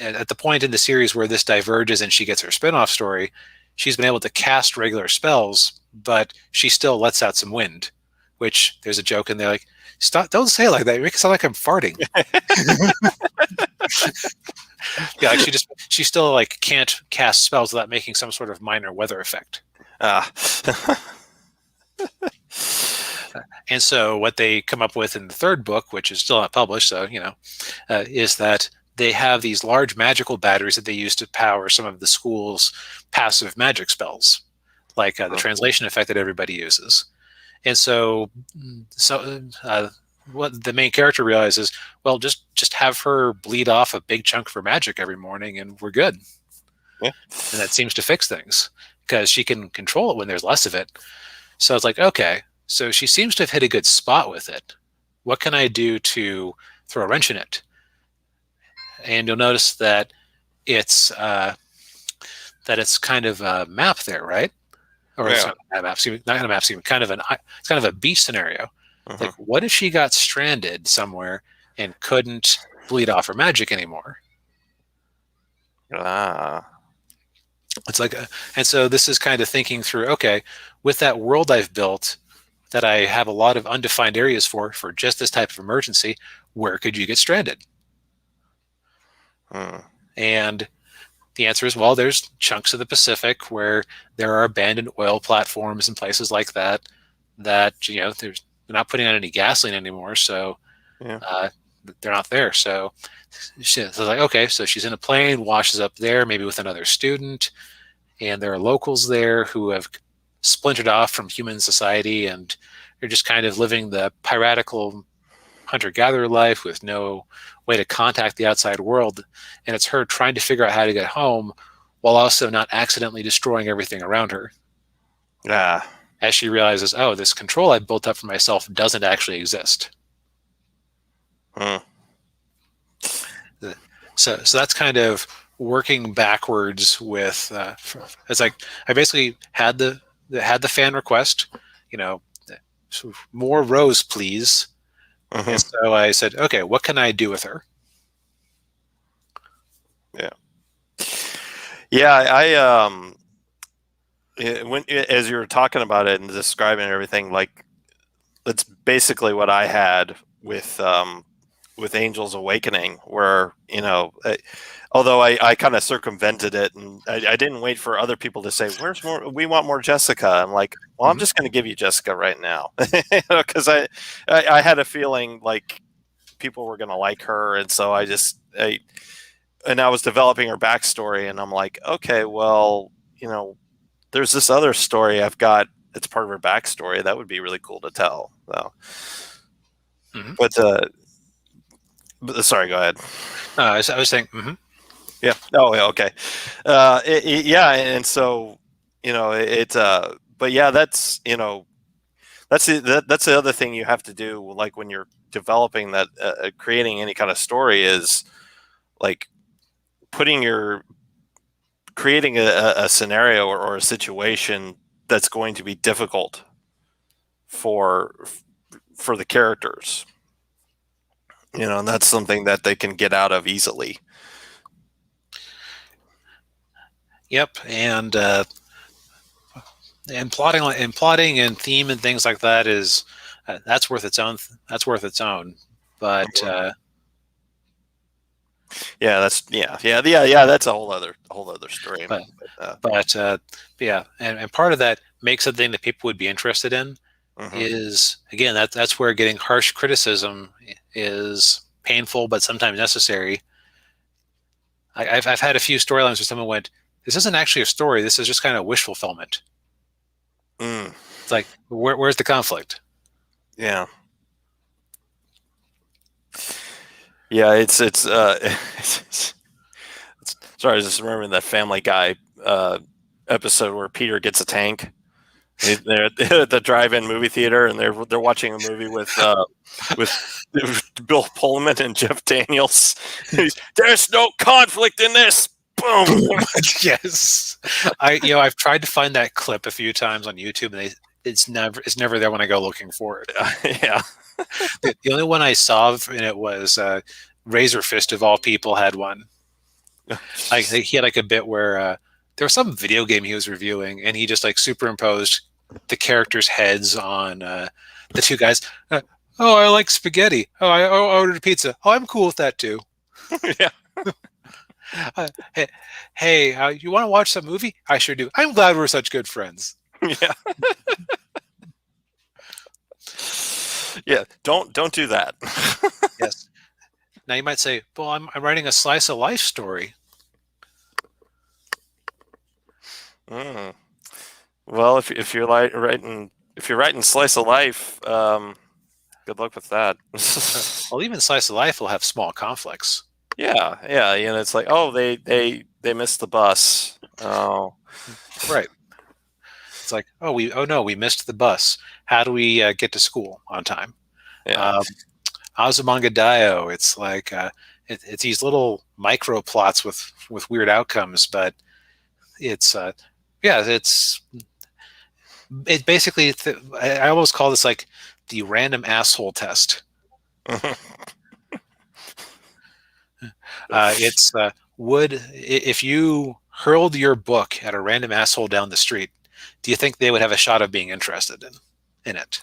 Speaker 3: at the point in the series where this diverges and she gets her spinoff story, she's been able to cast regular spells, but she still lets out some wind, which there's a joke in there like, stop, don't say it like that. You make it sound like I'm farting. Yeah, like she still like can't cast spells without making some sort of minor weather effect. And so what they come up with in the third book, which is still not published, so is that they have these large magical batteries that they use to power some of the school's passive magic spells, like the translation effect that everybody uses. And so what the main character realizes, well, just have her bleed off a big chunk of her magic every morning, and we're good.
Speaker 2: Yeah.
Speaker 3: And that seems to fix things because she can control it when there's less of it. So it's like, okay, so she seems to have hit a good spot with it. What can I do to throw a wrench in it? And you'll notice that it's kind of a map there, right? Or it's not a map scheme, not a map scheme, it's kind of a beach scenario. Like, what if she got stranded somewhere and couldn't bleed off her magic anymore? It's like, and so this is kind of thinking through, okay, with that world I've built that I have a lot of undefined areas for just this type of emergency, where could you get stranded? And the answer is, well, there's chunks of the Pacific where there are abandoned oil platforms and places like that they're not putting on any gasoline anymore, so they're not there. So she's like, okay, so she's in a plane, washes up there, maybe with another student, and there are locals there who have splintered off from human society, and they're just kind of living the piratical hunter-gatherer life with no way to contact the outside world. And it's her trying to figure out how to get home while also not accidentally destroying everything around her. As she realizes, oh, this control I built up for myself doesn't actually exist. So that's kind of working backwards with. It's like I basically had the fan request, more Rose, please. And so I said, okay, what can I do with her?
Speaker 2: As you were talking about it and describing everything, like that's basically what I had with Angel's Awakening, where although I kind of circumvented it and I didn't wait for other people to say, "Where's more? We want more Jessica." I'm like, well, I'm just going to give you Jessica right now, because I had a feeling like people were going to like her, and so I was developing her backstory, and I'm like, okay, well, there's this other story I've got. It's part of her backstory that would be really cool to tell. So, but sorry, go ahead.
Speaker 3: I was saying.
Speaker 2: Yeah. Oh, yeah. Okay. And so but yeah, that's that's the other thing you have to do, like when you're developing that, creating any kind of story, is like creating a scenario or a situation that's going to be difficult for the characters, and that's something that they can get out of easily.
Speaker 3: Yep, and plotting and theme and things like that is that's worth its own. But
Speaker 2: that's a whole other story.
Speaker 3: And part of that makes something that people would be interested in is, again, that's where getting harsh criticism is painful but sometimes necessary. I've had a few storylines where someone went, "This isn't actually a story. This is just kind of wish fulfillment." It's like, where's the conflict?
Speaker 2: Yeah. Yeah, it's sorry, I was just remembering that Family Guy episode where Peter gets a tank, They're at the drive-in movie theater, and they're watching a movie with Bill Pullman and Jeff Daniels. There's no conflict in this. Boom.
Speaker 3: Yes, I've tried to find that clip a few times on YouTube, and it's never there when I go looking for it.
Speaker 2: Yeah.
Speaker 3: The only one I saw in it was Razor Fist of all people had one. Like he had like a bit where there was some video game he was reviewing, and he just like superimposed the characters' heads on the two guys. Oh, I like spaghetti. Oh, I ordered a pizza. Oh, I'm cool with that too.
Speaker 2: Yeah.
Speaker 3: Hey, you want to watch some movie? I sure do. I'm glad we're such good friends.
Speaker 2: Yeah. Yeah. Don't do that.
Speaker 3: Yes. Now you might say, well, I'm writing a slice of life story.
Speaker 2: Mm. Well, if you're writing slice of life, good luck with that.
Speaker 3: Well, even slice of life will have small conflicts.
Speaker 2: Yeah, it's like, oh, they missed the bus. Oh,
Speaker 3: Right. It's like, we missed the bus. How do we get to school on time?
Speaker 2: yeah,
Speaker 3: Azumanga Daioh. It's like it's these little micro plots with weird outcomes, but it's it's basically I almost call this like the random asshole test. If you hurled your book at a random asshole down the street, do you think they would have a shot of being interested in it?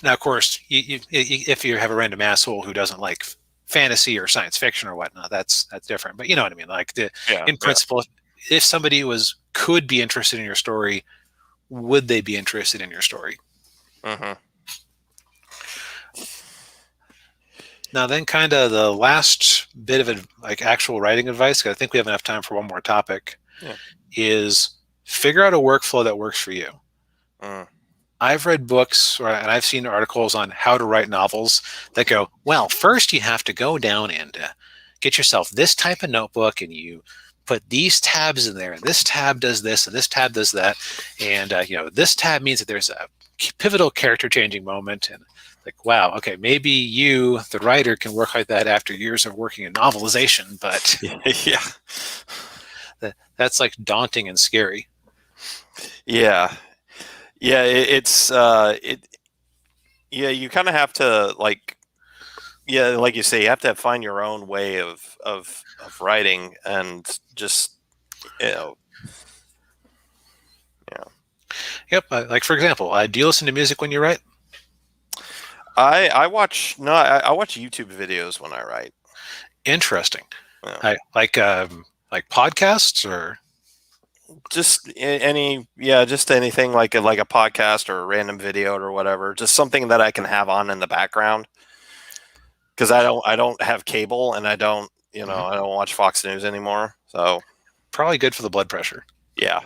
Speaker 3: Now, of course, if you have a random asshole who doesn't like fantasy or science fiction or whatnot, that's different. But you know what I mean. Like in principle, if somebody could be interested in your story, would they be interested in your story?
Speaker 2: Mm-hmm.
Speaker 3: Now, then, kind of the last bit of actual writing advice, because I think we have enough time for one more topic, is figure out a workflow that works for you. I've read books and I've seen articles on how to write novels that go, well, first you have to go down and get yourself this type of notebook, and you put these tabs in there, and this tab does this, and this tab does that, and this tab means that there's a pivotal character changing moment, and like, wow, okay, maybe you, the writer, can work like that after years of working in novelization, but that's like daunting and scary.
Speaker 2: Yeah. You kind of have to like you say, you have to find your own way of writing, and just
Speaker 3: Yep. Like, for example, do you listen to music when you write?
Speaker 2: I watch YouTube videos when I write.
Speaker 3: Interesting.
Speaker 2: Yeah.
Speaker 3: Like podcasts or
Speaker 2: just anything like a podcast or a random video or whatever, just something that I can have on in the background, because I don't have cable, and I don't I don't watch Fox News anymore, so
Speaker 3: probably good for the blood pressure.
Speaker 2: Yeah.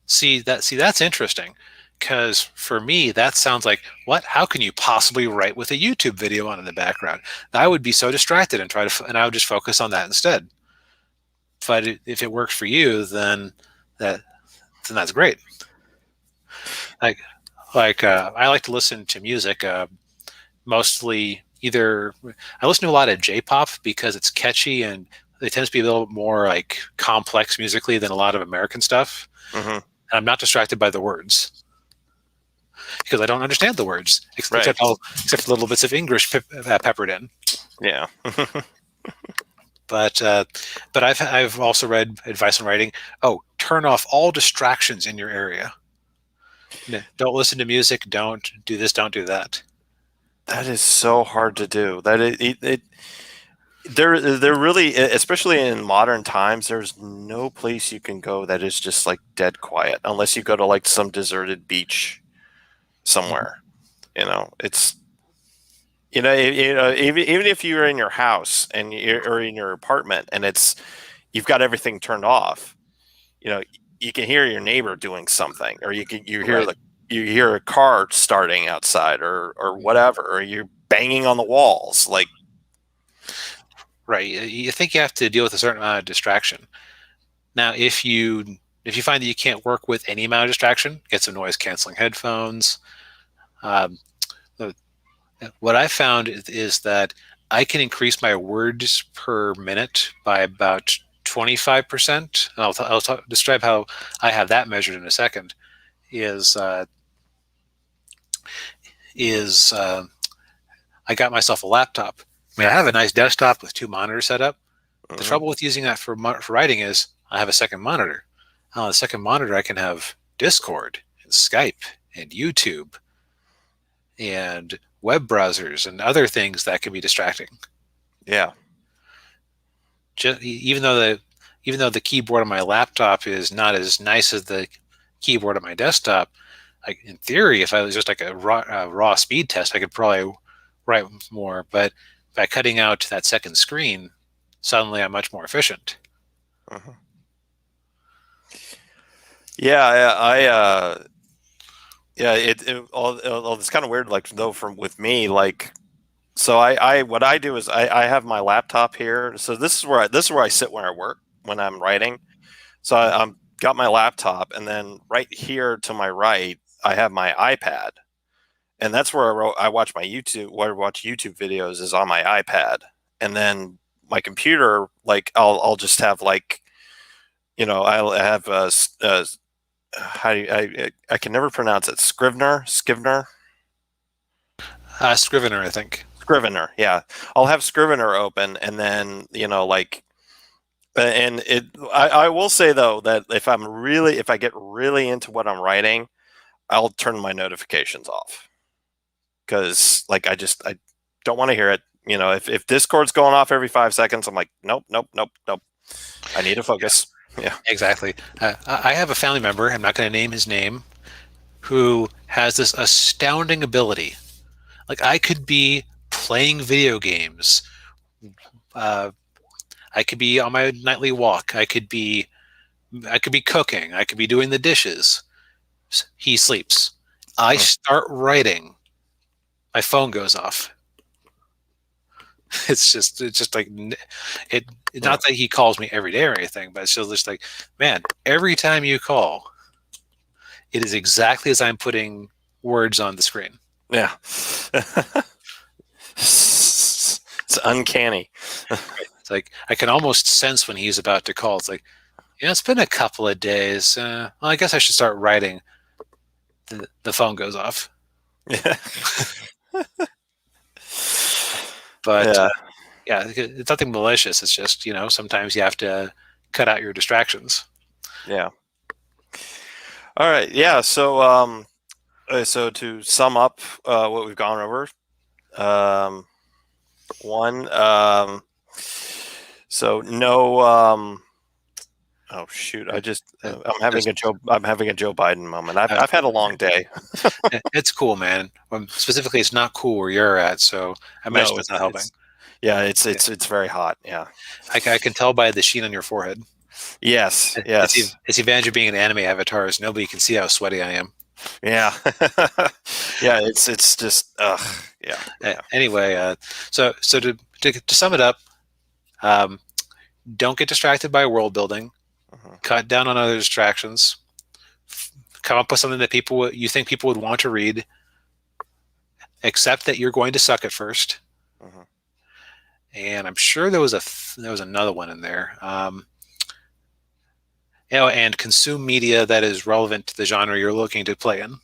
Speaker 3: See that's interesting, because for me that sounds like, what? How can you possibly write with a YouTube video on in the background? I would be so distracted and I would just focus on that instead. But if it works for you, then that's great. I like to listen to music. Mostly either I listen to a lot of J-pop because it's catchy and it tends to be a little more like complex musically than a lot of American stuff.
Speaker 2: Mm-hmm.
Speaker 3: And I'm not distracted by the words because I don't understand the words except little bits of English peppered in.
Speaker 2: Yeah.
Speaker 3: But I've also read advice on writing. Oh, turn off all distractions in your area. Don't listen to music. Don't do this. Don't do that.
Speaker 2: That is so hard to do. They're really, especially in modern times, there's no place you can go that is just like dead quiet, unless you go to like some deserted beach somewhere. It's even if you're in your house or in your apartment and you've got everything turned off, you can hear your neighbor doing something, or you hear a car starting outside, or whatever, or you're banging on the walls, like.
Speaker 3: Right. You think you have to deal with a certain amount of distraction. Now, if you find that you can't work with any amount of distraction, get some noise canceling headphones. Um, what I found is that I can increase my words per minute by about 25%. I'll describe how I have that measured in a second. I got myself a laptop. I mean, I have a nice desktop with 2 monitors set up. The trouble with using that for writing is I have a second monitor. On the second monitor, I can have Discord and Skype and YouTube and web browsers and other things that can be distracting.
Speaker 2: Yeah.
Speaker 3: Even though the keyboard on my laptop is not as nice as the keyboard on my desktop, like in theory, if I was just like a raw speed test, I could probably write more. But by cutting out that second screen, suddenly I'm much more efficient.
Speaker 2: Yeah, it's kind of weird. Like though, with me, like, so what I do is I have my laptop here. So this is where I sit when I work when I'm writing. So I'm got my laptop, and then right here to my right, I have my iPad, and that's where I watch my YouTube. Where I watch YouTube videos is on my iPad, and then my computer, like I'll just have like, I'll have how do you, I can never pronounce it. Scrivener.
Speaker 3: Scrivener, I think.
Speaker 2: Scrivener, yeah. I'll have Scrivener open, and then I will say though that if I get really into what I'm writing, I'll turn my notifications off because like I don't want to hear it. If Discord's going off every 5 seconds, I'm like, nope. I need to focus. Yeah.
Speaker 3: Exactly. I have a family member, I'm not going to name his name, who has this astounding ability. Like, I could be playing video games. I could be on my nightly walk. I could be cooking. I could be doing the dishes. He sleeps. I start writing. My phone goes off. It's just like it. Not that he calls me every day or anything, but it's just like, man, every time you call, it is exactly as I'm putting words on the screen.
Speaker 2: Yeah. It's uncanny.
Speaker 3: It's like I can almost sense when he's about to call. It's like, it's been a couple of days. Well, I guess I should start writing. The phone goes off.
Speaker 2: Yeah.
Speaker 3: But it's nothing malicious. It's just, sometimes you have to cut out your distractions.
Speaker 2: Yeah. All right. Yeah. So, so to sum up what we've gone over, one, so no. Oh shoot! I'm having a Joe Biden moment. I've had a long day.
Speaker 3: It's cool, man. Specifically, it's not cool where you're at, so I imagine it's not helping.
Speaker 2: It's very hot. Yeah,
Speaker 3: I can tell by the sheen on your forehead.
Speaker 2: Yes.
Speaker 3: It's the advantage of being an anime avatar is nobody can see how sweaty I am.
Speaker 2: Yeah. Yeah. It's just yeah.
Speaker 3: Anyway, so to sum it up, don't get distracted by world building. Cut down on other distractions. Come up with something that you think people would want to read. Accept that you're going to suck at first. And I'm sure there was another one in there. And consume media that is relevant to the genre you're looking to play in.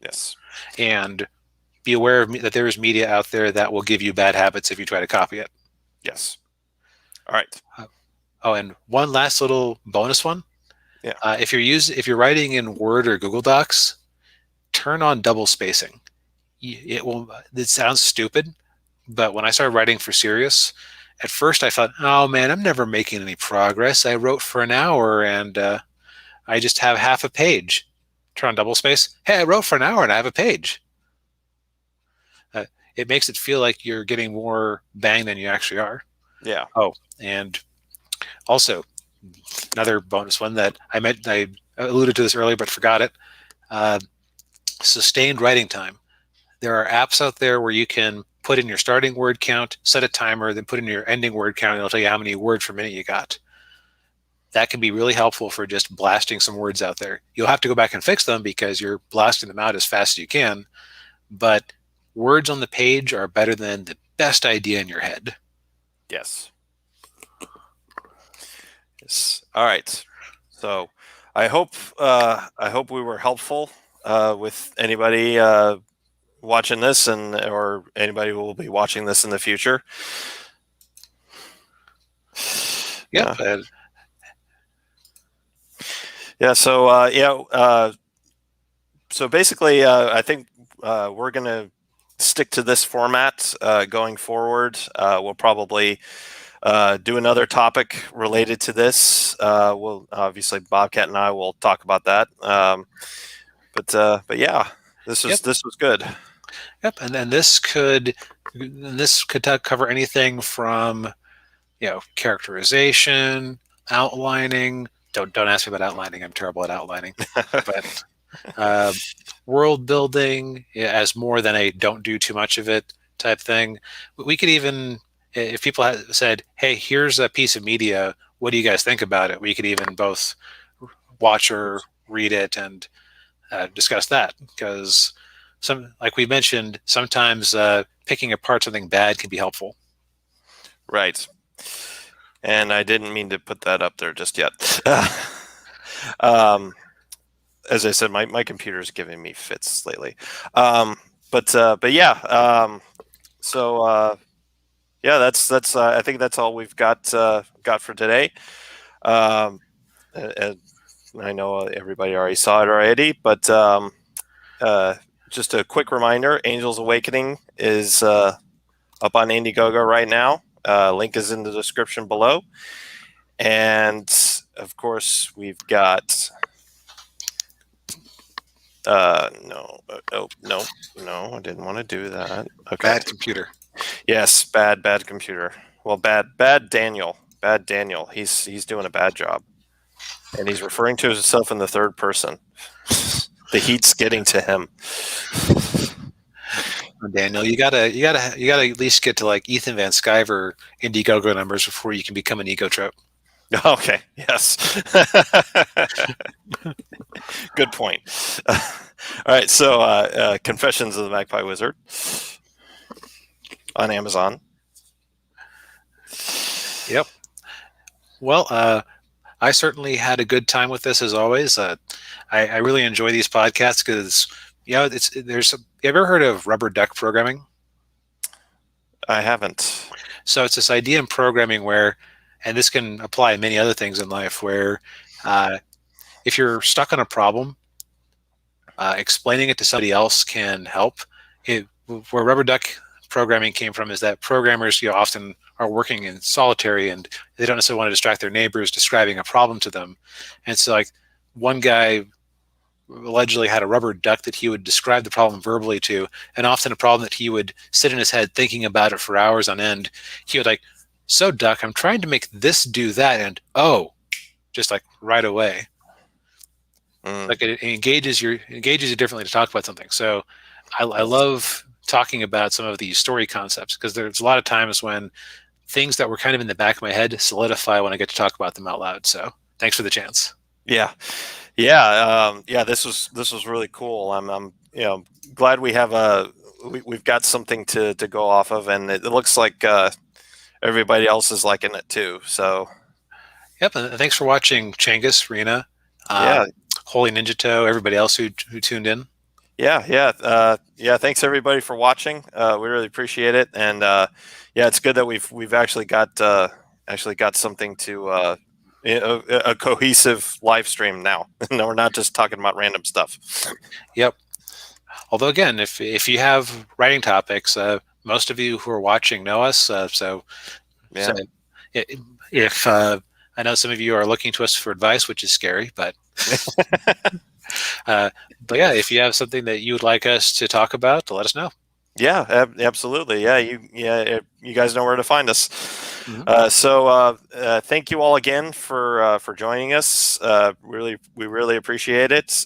Speaker 2: Yes. And
Speaker 3: be aware that there is media out there that will give you bad habits if you try to copy it.
Speaker 2: Yes. All right.
Speaker 3: And one last little bonus one.
Speaker 2: Yeah.
Speaker 3: If you're writing in Word or Google Docs, turn on double spacing. It sounds stupid, but when I started writing for Sirius, at first I thought, oh man, I'm never making any progress. I wrote for an hour and I just have half a page. Turn on double space. Hey, I wrote for an hour and I have a page. It makes it feel like you're getting more bang than you actually are.
Speaker 2: Yeah.
Speaker 3: Oh, and also another bonus one that I alluded to this earlier but forgot it. Sustained writing time. There are apps out there where you can put in your starting word count, set a timer, then put in your ending word count, and it'll tell you how many words per minute you got. that can be really helpful for just blasting some words out there. You'll have to go back and fix them because you're blasting them out as fast as you can, but words on the page are better than the best idea in your head.
Speaker 2: Yes. Yes. All right. So I hope we were helpful with anybody watching this or anybody who will be watching this in the future.
Speaker 3: Yep.
Speaker 2: So basically, I think we're going to stick to this format going forward. We'll probably do another topic related to this. We'll obviously Bobcat and I will talk about that. But yeah, this was good.
Speaker 3: Yep, and then this could cover anything from characterization, outlining. Don't ask me about outlining. I'm terrible at outlining. But world building as more than a don't do too much of it type thing. We could even, if people had said, hey, here's a piece of media, what do you guys think about it? We could even both watch or read it and discuss that, because like we mentioned, sometimes picking apart something bad can be helpful.
Speaker 2: Right. And I didn't mean to put that up there just yet. As I said, my computer is giving me fits lately. But yeah. Yeah, that's. I think that's all we've got for today. And I know everybody already saw it already, but just a quick reminder: Angels Awakening is up on Indiegogo right now. Link is in the description below, and of course we've got. No, I didn't want to do that. Okay.
Speaker 3: Bad computer.
Speaker 2: Yes, bad computer. Well, bad Daniel. Bad Daniel. He's doing a bad job, and he's referring to himself in the third person. The heat's getting to him.
Speaker 3: Daniel, you gotta at least get to like Ethan Van Sciver Indiegogo numbers before you can become an ego trope.
Speaker 2: Okay. Yes. Good point. All right. So, Confessions of the Magpie Wizard on Amazon.
Speaker 3: Yep. Well, I certainly had a good time with this as always. I really enjoy these podcasts because you ever heard of rubber duck programming?
Speaker 2: I haven't.
Speaker 3: So it's this idea in programming where, and this can apply to many other things in life, where if you're stuck on a problem, explaining it to somebody else can help. Where rubber duck programming came from is that programmers often are working in solitary and they don't necessarily want to distract their neighbors describing a problem to them. And so like one guy allegedly had a rubber duck that he would describe the problem verbally to, and often a problem that he would sit in his head thinking about it for hours on end. He would like, so duck, I'm trying to make this do that, and just like right away. Like it engages you differently to talk about something. So I love talking about some of these story concepts because there's a lot of times when things that were kind of in the back of my head solidify when I get to talk about them out loud. So thanks for the chance.
Speaker 2: Yeah. This was really cool. I'm glad we have we've got something to go off of, and it looks like everybody else is liking it too. So.
Speaker 3: Yep, and thanks for watching, Changus, Rena, Holy Ninja Toe, everybody else who tuned in.
Speaker 2: Yeah. Thanks everybody for watching. We really appreciate it, and it's good that we've actually got something to a cohesive live stream now. No, we're not just talking about random stuff.
Speaker 3: Yep. Although again, if you have writing topics, most of you who are watching know us. If I know some of you are looking to us for advice, which is scary, but if you have something that you would like us to talk about, let us know.
Speaker 2: Yeah, absolutely. Yeah, you guys know where to find us.
Speaker 3: Mm-hmm.
Speaker 2: Thank you all again for joining us. We really appreciate it.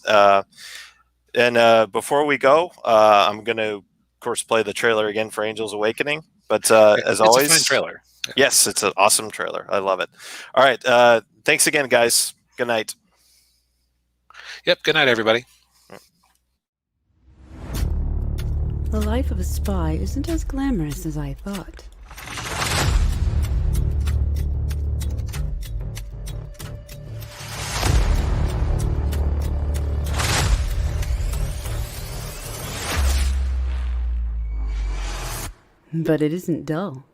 Speaker 2: And before we go, I'm going to, of course, play the trailer again for Angels Awakening. But as always,
Speaker 3: it's a fine trailer.
Speaker 2: Yes, it's an awesome trailer. I love it. All right. Thanks again, guys. Good night.
Speaker 3: Yep. Good night, everybody.
Speaker 1: The life of a spy isn't as glamorous as I thought. But it isn't dull.